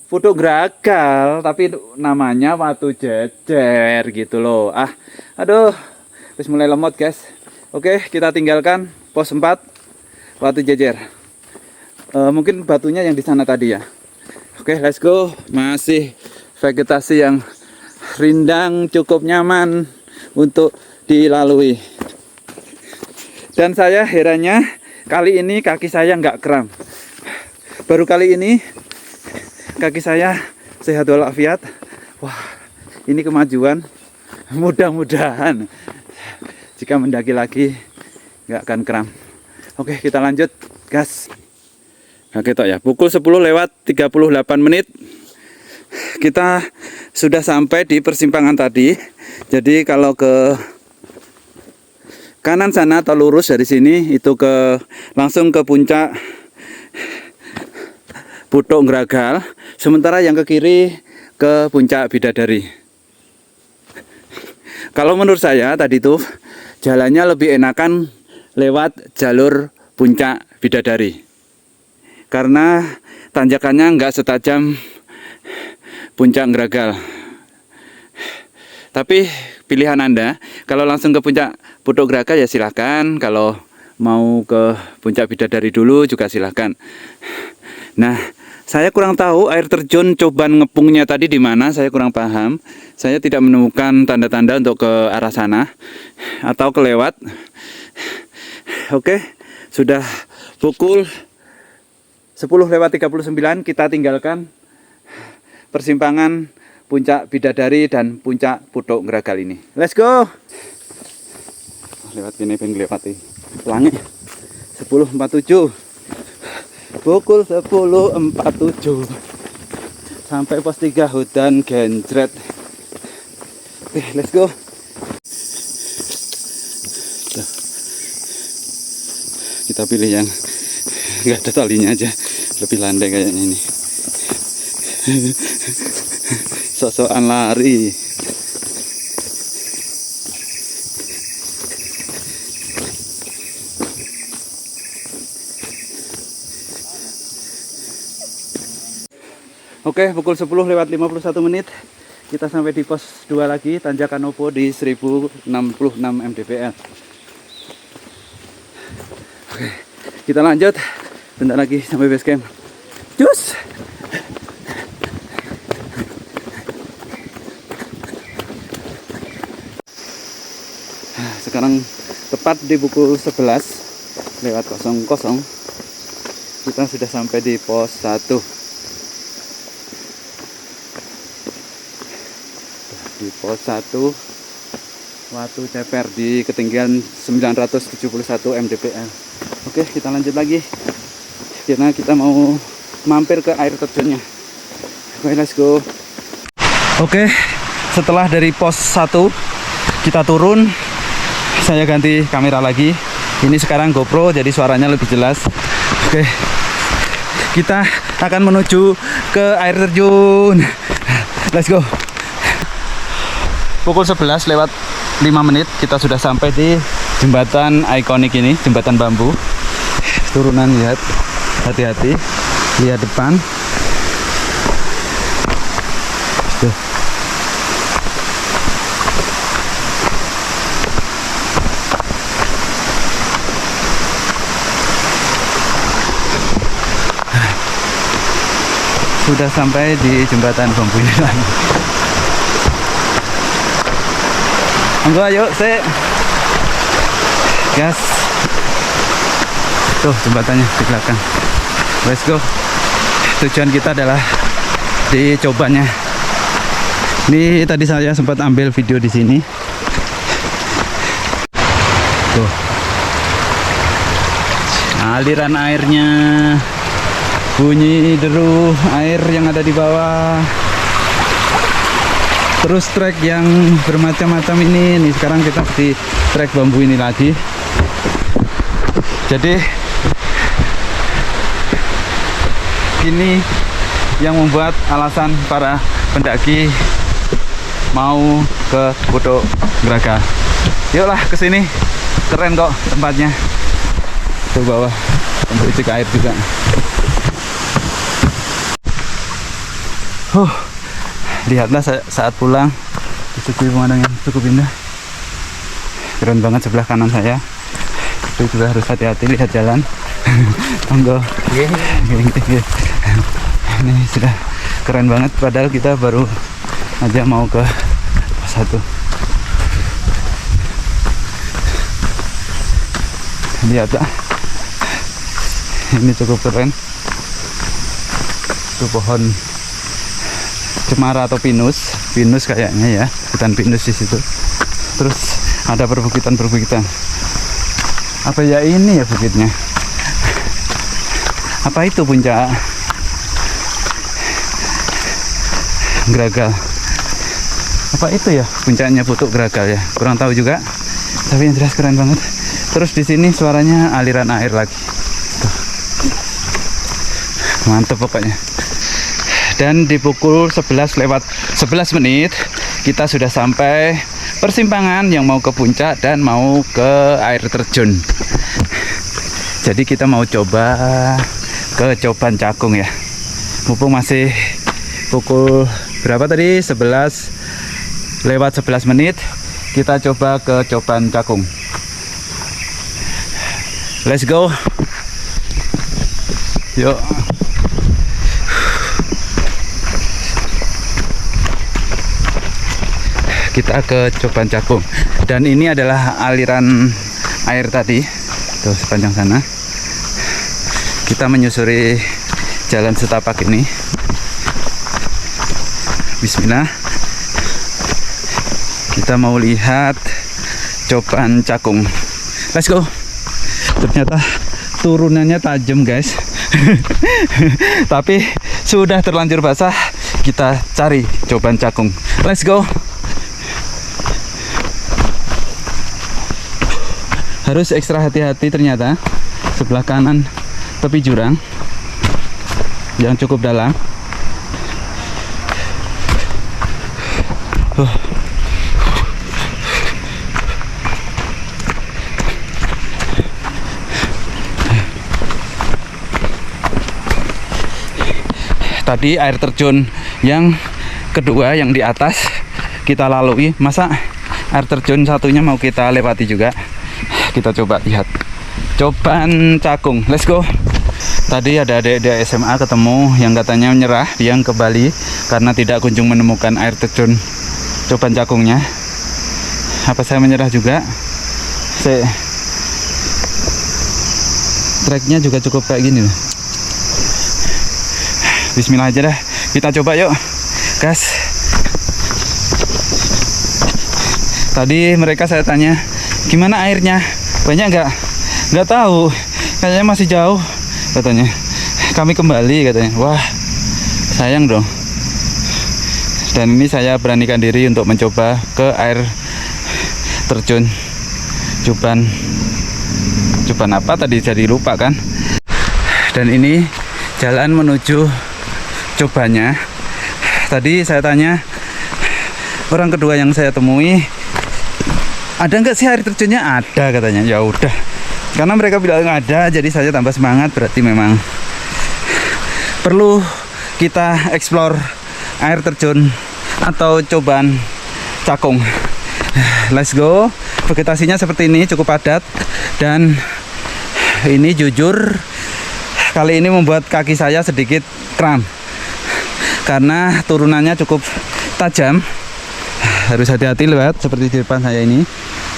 Putuk Gragal, tapi namanya Watu Jejer gitu loh. Aduh, terus mulai lemot guys. Oke, kita tinggalkan pos 4 Watu Jejer. Mungkin batunya yang di sana tadi ya. Oke, let's go. Masih vegetasi yang rindang, cukup nyaman untuk dilalui. Dan saya herannya kali ini kaki saya nggak kram. Baru kali ini kaki saya sehat walafiat. Wah, ini kemajuan. Mudah-mudahan jika mendaki lagi nggak akan kram. Oke, kita lanjut gas. Oke toh ya, pukul 10:38. Kita sudah sampai di persimpangan tadi. Jadi kalau ke kanan sana atau lurus dari sini itu langsung ke puncak Putuk Gragal. Sementara yang ke kiri ke puncak Bidadari. Kalau menurut saya tadi tuh jalannya lebih enakan lewat jalur puncak Bidadari. Karena tanjakannya nggak setajam puncak Gragal. Tapi pilihan Anda, kalau langsung ke puncak Putuk Gragal ya silahkan. Kalau mau ke puncak Bidadari dulu juga silahkan. Nah, saya kurang tahu air terjun Coban Ngepungnya tadi di mana, saya kurang paham. Saya tidak menemukan tanda-tanda untuk ke arah sana atau kelewat. Oke, sudah pukul 10:39, kita tinggalkan persimpangan Puncak Bidadari dan Puncak Putuk Gragal ini. Let's go. Lewat ini pengen lewati langit 10.47, pukul 10.47 sampai pos 3 hutan genjret. Oke, let's go. Tuh. Kita pilih yang nggak ada talinya aja, lebih landai kayaknya ini. Sosokan lari. Oke, pukul 10:51 kita sampai di pos 2 lagi, tanjakan Opo di 1066 mdpl. Oke, kita lanjut, bentar lagi sampai base camp. Cus. Sekarang tepat di pukul 11:00 kita sudah sampai di pos 1. Di pos 1 Watu Ceper di ketinggian 971 mdpl. Oke, kita lanjut lagi karena kita mau mampir ke air terjunnya. Oke, let's go. Oke, setelah dari pos 1 kita turun, saya ganti kamera lagi. Ini sekarang GoPro jadi suaranya lebih jelas. Oke, kita akan menuju ke air terjun. Let's go. Pukul 11:05 kita sudah sampai di jembatan ikonik ini, jembatan bambu. Turunan, lihat, hati-hati, lihat depan. Tuh. Sudah sampai di jembatan bambu ini lagi. Monggo, ayo, gas. Tuh jembatannya di belakang. Let's go. Tujuan kita adalah di Cobannya. Ini tadi saya sempat ambil video di sini. Tuh. Aliran airnya, bunyi deru air yang ada di bawah. Terus trek yang bermacam-macam ini sekarang kita di trek bambu ini lagi. Jadi ini yang membuat alasan para pendaki mau ke Putuk Gragal. Yuklah ke sini, keren kok tempatnya. Tuh bawah untuk air juga. Lihatlah saat pulang, disuguhi pemandangan yang cukup indah. Keren banget sebelah kanan saya. Itu juga harus hati-hati lihat jalan. Monggo. Ini sudah keren banget, padahal kita baru aja mau ke pos 1. Lihat lah. Ini cukup keren. Itu pohon cemara atau pinus kayaknya ya, hutan pinus di situ. Terus ada perbukitan. Apa ya ini ya bukitnya? Apa itu puncak Gragal? Apa itu ya puncaknya Putuk Gragal ya? Kurang tahu juga. Tapi yang jelas keren banget. Terus di sini suaranya aliran air lagi. Tuh. Mantap pokoknya. Dan di pukul 11:11 kita sudah sampai persimpangan yang mau ke puncak dan mau ke air terjun. Jadi kita mau coba ke Coban Cakung ya. Mumpung masih pukul berapa tadi? 11:11 kita coba ke Coban Cakung. Let's go. Yuk. Kita ke Coban Cakung, dan ini adalah aliran air tadi tuh sepanjang sana. Kita menyusuri jalan setapak ini. Bismillah. Kita mau lihat Coban Cakung. Let's go. Ternyata turunannya tajam guys. Tapi sudah terlanjur basah, kita cari Coban Cakung. Let's go. Harus ekstra hati-hati ternyata. Sebelah kanan tepi jurang yang cukup dalam. Tadi air terjun yang kedua yang di atas kita lalui, masa air terjun satunya mau kita lewati juga? Kita coba lihat Coban Cakung. Let's go. Tadi ada adik-adik SMA ketemu yang katanya menyerah yang ke Bali karena tidak kunjung menemukan air terjun Coban Cakungnya. Apa saya menyerah juga? Treknya juga cukup kayak gini loh. Bismillah aja dah, kita coba yuk gas. Tadi mereka saya tanya gimana airnya, banyak nggak tahu, kayaknya masih jauh katanya. Kami kembali katanya. Wah sayang dong. Dan ini saya beranikan diri untuk mencoba ke air terjun Coban apa tadi, jadi lupa kan. Dan ini jalan menuju Cobannya. Tadi saya tanya orang kedua yang saya temui, ada nggak sih air terjunnya? Ada katanya. Ya udah, karena mereka bilang ada, jadi saya tambah semangat. Berarti memang perlu kita explore air terjun atau Coban Cakung. Let's go. Vegetasinya seperti ini, cukup padat, dan ini jujur kali ini membuat kaki saya sedikit kram karena turunannya cukup tajam. Harus hati-hati lewat seperti di depan saya ini.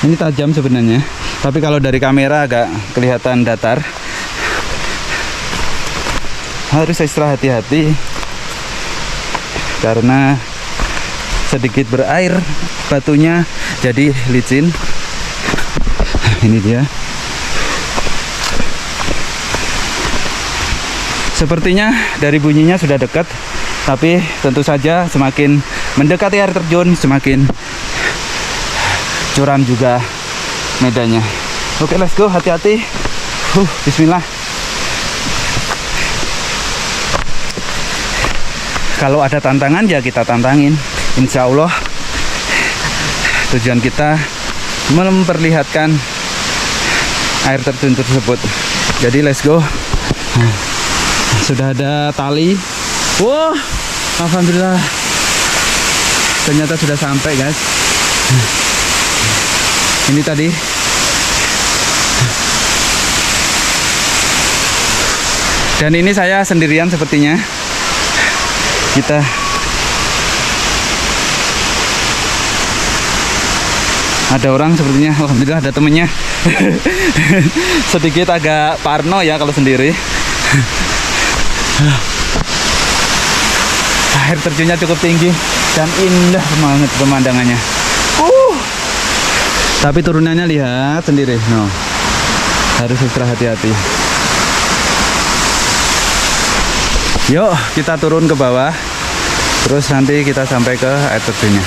Ini tajam sebenarnya, tapi kalau dari kamera agak kelihatan datar. Harus ekstra hati-hati karena sedikit berair batunya jadi licin. Ini dia. Sepertinya dari bunyinya sudah dekat, tapi tentu saja semakin mendekati air terjun semakin curam juga medannya. Oke, let's go, hati-hati. Bismillah. Kalau ada tantangan ya kita tantangin. Insya Allah tujuan kita memperlihatkan air terjun tersebut. Jadi let's go. Sudah ada tali. Wah, alhamdulillah. Ternyata sudah sampai, guys. Ini tadi. Dan ini saya sendirian sepertinya. Kita ada orang sepertinya. Alhamdulillah ada temennya. Sedikit agak parno ya kalau sendiri. Air terjunnya cukup tinggi dan indah banget pemandangannya. Tapi turunannya lihat sendiri. No. Harus ekstra hati-hati. Yuk kita turun ke bawah. Terus nanti kita sampai ke air terjunnya.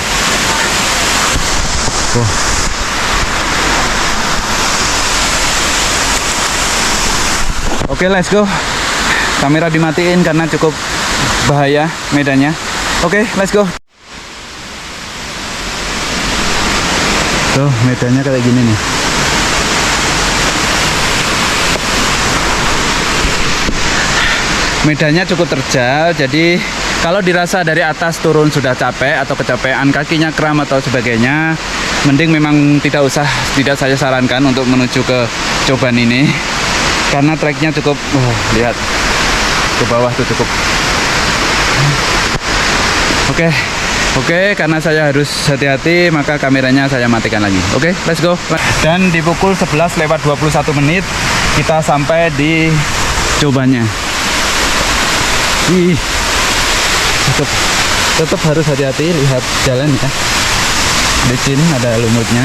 Oke, let's go. Kamera dimatiin karena cukup bahaya medannya. Oke, let's go. Tuh, medannya kayak gini nih. Medannya cukup terjal, jadi kalau dirasa dari atas turun sudah capek atau kecapean, kakinya kram atau sebagainya, mending memang tidak saya sarankan untuk menuju ke Coban ini. Karena treknya cukup, lihat ke bawah tuh cukup. Oke, karena saya harus hati-hati, maka kameranya saya matikan lagi. Oke, let's go. Dan di pukul 11:21 kita sampai di Cobannya. Cakep. tetap harus hati-hati, lihat jalan ya. Licin, ada lumutnya.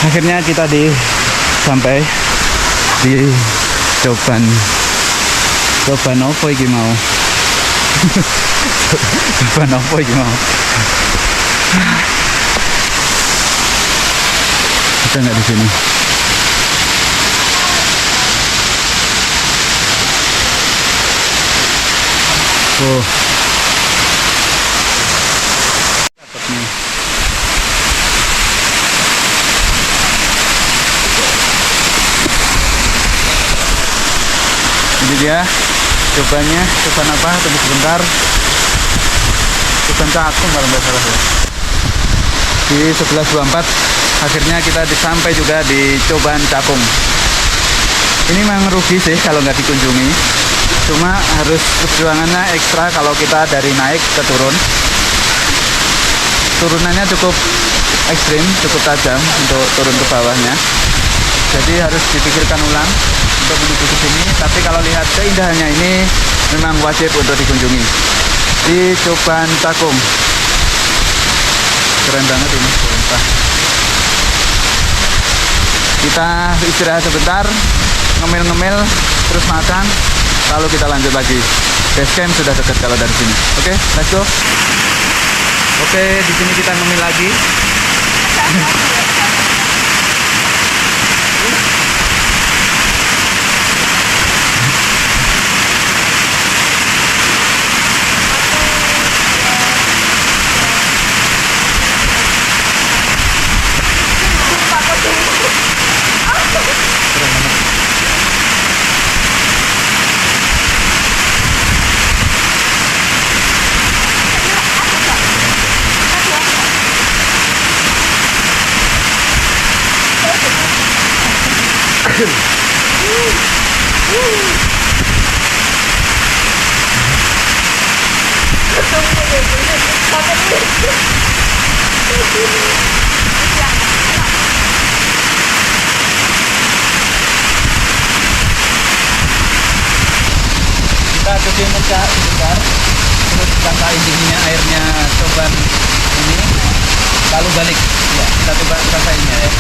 Akhirnya kita sampai di Coban opo iki mau. Coban opo iki mau. Kita nggak di sini. Dapat nih. Ini dia cobannya, coban apa? Tunggu sebentar. Coban Cakung kalau nggak salah ya. Di 11.24 akhirnya kita sampai juga di Coban Cakung. Ini memang rugi sih kalau nggak dikunjungi. Cuma harus perjuangannya ekstra kalau kita dari naik ke turun. Turunannya cukup ekstrim, cukup tajam untuk turun ke bawahnya. Jadi harus dipikirkan ulang untuk menuju ke sini. Tapi kalau lihat keindahannya ini memang wajib untuk dikunjungi. Di Coban Cakung. Keren banget ini, sumpah. Kita istirahat sebentar, ngemil-ngemil, terus makan, lalu kita lanjut lagi. Base camp sudah dekat kalau dari sini. Oke, let's go. Oke, di sini kita ngemil lagi. Kita cuci muka sebentar, terus rasain dinginnya airnya Coban ini, lalu balik. Ya, kita coba rasainnya ya.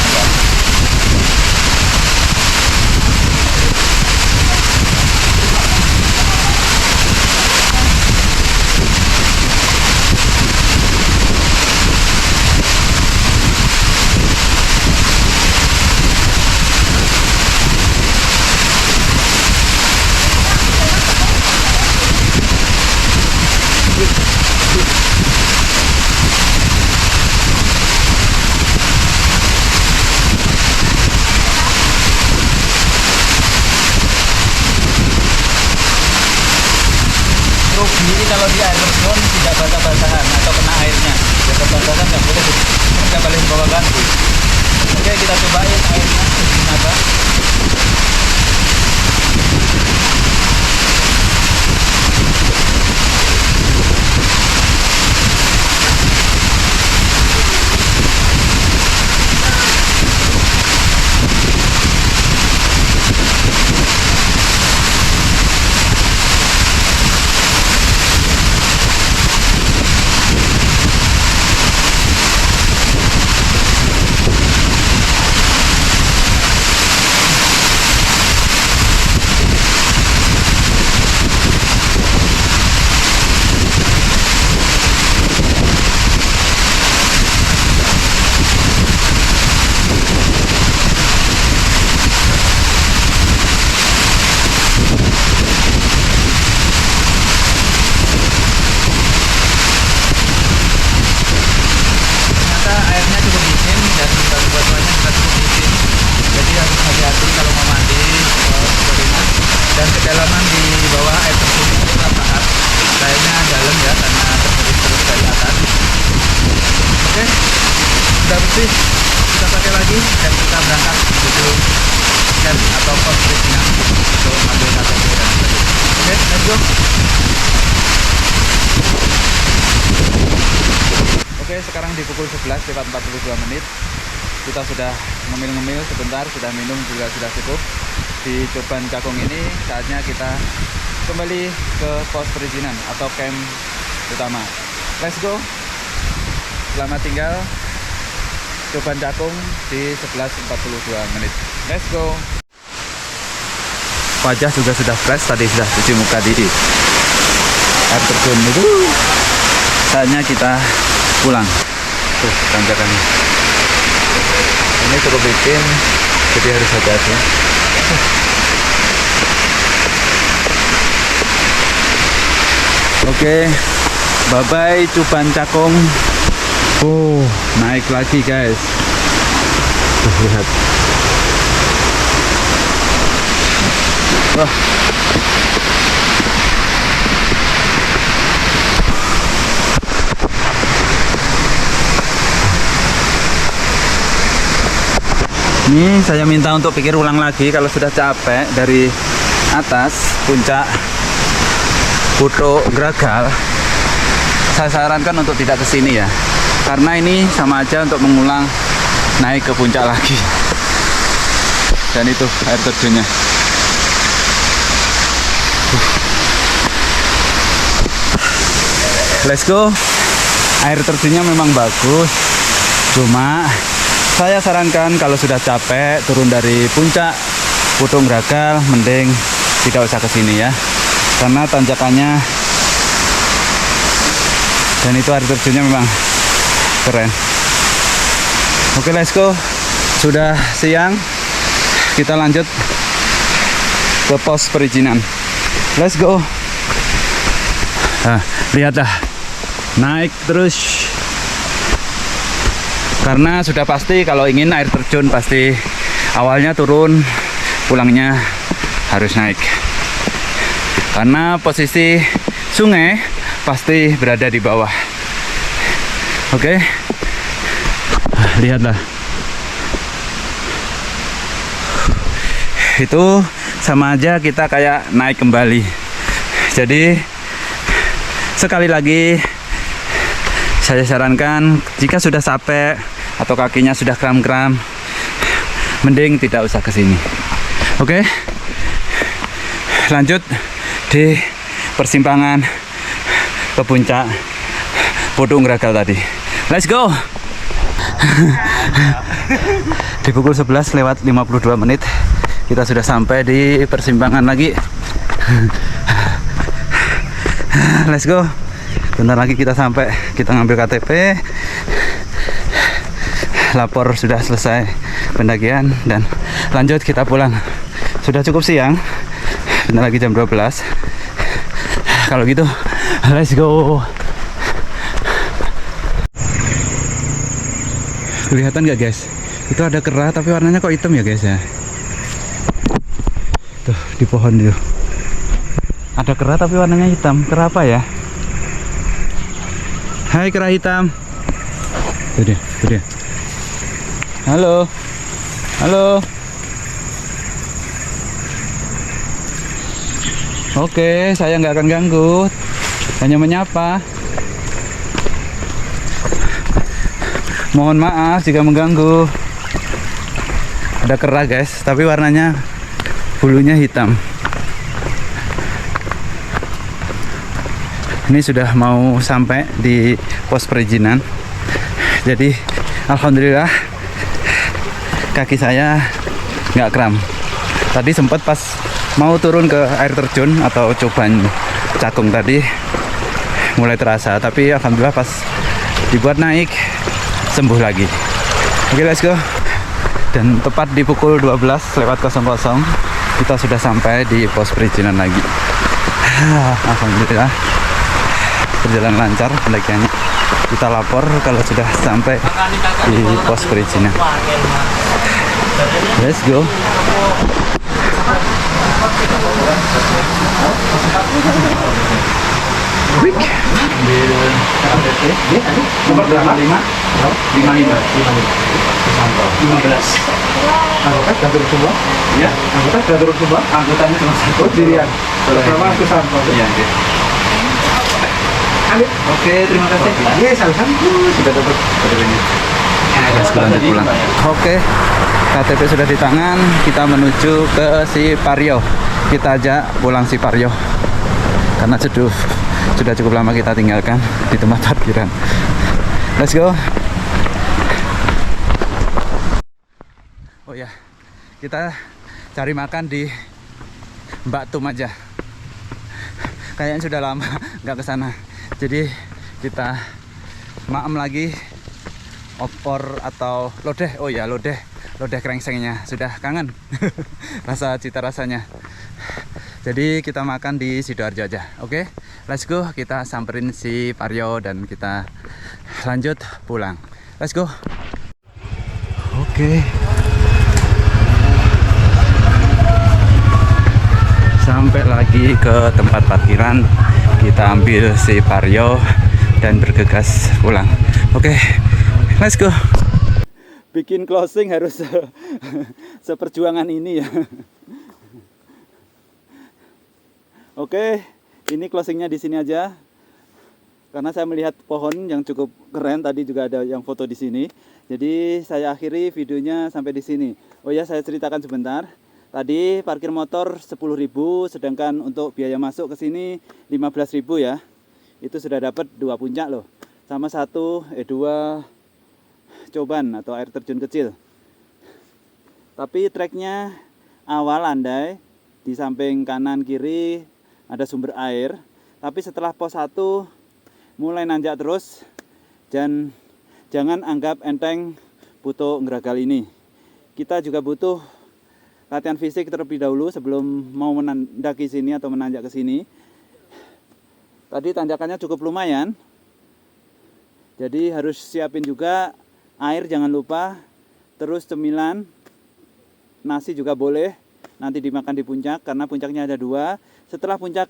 Rugi kalau di air terjun tidak basah-basahan atau kena airnya. Ya basah-basahan nggak boleh, nggak boleh bawa ganti. Oke, kita cobain airnya gimana. Dan kedalaman di bawah air terjun ini sangat pahat. Kayaknya dalam ya karena tergerus terus dari atas. Oke, sudah bersih. Kita pakai lagi dan kita berangkat menuju camp atau pos berikutnya untuk ambil KTP dan sebagainya. Oke, let's go. Oke, sekarang di pukul 11 lewat 42 menit. kita sudah ngemil-ngemil sebentar, sudah minum juga sudah cukup. Di Coban Cakung ini saatnya kita kembali ke pos perizinan atau camp utama. Let's go. Selamat tinggal Coban Cakung di 11.42 menit. Let's go. Wajah juga sudah fresh, tadi sudah cuci muka di air terjun itu. Saatnya kita pulang. Tuh tanjakannya. Ini cukup licin, jadi harus hati-hati. Oke, bye-bye Coban Cakung. Oh, naik lagi guys. Tuh, lihat. Wah. Ini saya minta untuk pikir ulang lagi kalau sudah capek dari atas puncak Putuk Gragal. Saya sarankan untuk tidak ke sini ya. Karena ini sama aja untuk mengulang naik ke puncak lagi. Dan itu air terjunnya. Let's go. Air terjunnya memang bagus. Cuma saya sarankan kalau sudah capek turun dari puncak Putuk Gragal, mending tidak usah ke sini ya. Karena tanjakannya dan itu air terjunnya memang keren. Oke, let's go. Sudah siang. Kita lanjut ke pos perizinan. Let's go. Nah, lihatlah. Naik terus. Karena sudah pasti kalau ingin air terjun pasti awalnya turun, pulangnya harus naik. Karena posisi sungai pasti berada di bawah. Oke. Lihatlah. Itu sama aja kita kayak naik kembali. Jadi sekali lagi saya sarankan jika sudah capek atau kakinya sudah kram-kram, mending tidak usah ke sini. Oke. Lanjut di persimpangan ke puncak Putuk Gragal tadi. Let's go. Di pukul 11 lewat 52 menit kita sudah sampai di persimpangan lagi. Let's go. Bentar lagi kita sampai, kita ngambil KTP, lapor sudah selesai pendakian dan lanjut kita pulang. Sudah cukup siang, bentar lagi jam 12. Kalau gitu let's go. Kelihatan nggak guys? Itu ada kera tapi warnanya kok hitam ya guys ya. Tuh di pohon itu ada kera tapi warnanya hitam. Kera apa ya? Hai kera hitam. Tuh dia, tuh dia. Halo. Halo. Oke, saya nggak akan ganggu. Hanya menyapa. Mohon maaf jika mengganggu. Ada kera guys, tapi warnanya bulunya hitam. Ini sudah mau sampai di pos perizinan. Jadi alhamdulillah kaki saya nggak kram. Tadi sempat pas mau turun ke air terjun atau Coban Cakung tadi mulai terasa, tapi alhamdulillah pas dibuat naik sembuh lagi. Oke, let's go. Dan tepat di pukul 12 lewat 00 kita sudah sampai di pos perizinan lagi. Alhamdulillah berjalan lancar pendakiannya. Kita lapor kalau sudah sampai di pos perizinan. Let's go. Quick. Nomor 55 Anggota sudah turun semua? ya, Anggota sudah turun semua? anggotanya cuma satu. Oh, dirian. Pertama Susanto. Iya, oke. Alit. Oke, terima kasih. Iya, sama-sama. Sudah dapat KTP-nya. Let's go, lanjut pulang. Oke, KTP sudah di tangan. Kita menuju ke Sipario. Kita ajak pulang Sipario karena sudah cukup lama kita tinggalkan di tempat parkiran. Let's go. Oh ya, kita cari makan di Mbak Tum aja. Kayaknya sudah lama nggak ke sana. Jadi kita maem lagi opor atau lodeh. Oh ya, lodeh krengsengnya sudah kangen. Cita rasanya. Jadi kita makan di Sidoarjo aja. Oke, let's go. Kita samperin si Paryo dan kita lanjut pulang. Let's go. Oke. Sampai lagi ke tempat parkiran. Kita ambil si Paryo dan bergegas pulang. Oke, let's go. Bikin closing harus seperjuangan ini ya. Oke, ini closingnya di sini aja. Karena saya melihat pohon yang cukup keren, tadi juga ada yang foto di sini. Jadi saya akhiri videonya sampai di sini. Oh ya, saya ceritakan sebentar. Tadi parkir motor 10.000, sedangkan untuk biaya masuk ke sini 15.000 ya. Itu sudah dapat 2 puncak loh. Sama 2 coban atau air terjun kecil. Tapi treknya awal landai, di samping kanan kiri ada sumber air. Tapi setelah pos 1 mulai nanjak terus, dan jangan anggap enteng Putuk Gragal ini. Kita juga butuh latihan fisik terlebih dahulu sebelum mau mendaki sini atau menanjak ke sini. Tadi tanjakannya cukup lumayan. Jadi harus siapin juga air, jangan lupa. Terus cemilan, nasi juga boleh. Nanti dimakan di puncak karena puncaknya ada 2. Setelah puncak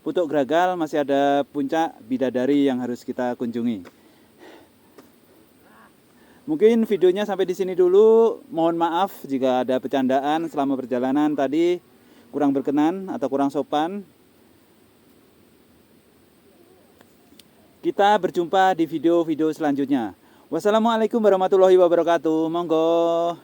Putuk Gragal masih ada puncak Bidadari yang harus kita kunjungi. Mungkin videonya sampai di sini dulu. Mohon maaf jika ada bercandaan selama perjalanan tadi kurang berkenan atau kurang sopan. Kita berjumpa di video-video selanjutnya. Wassalamualaikum warahmatullahi wabarakatuh. Monggo.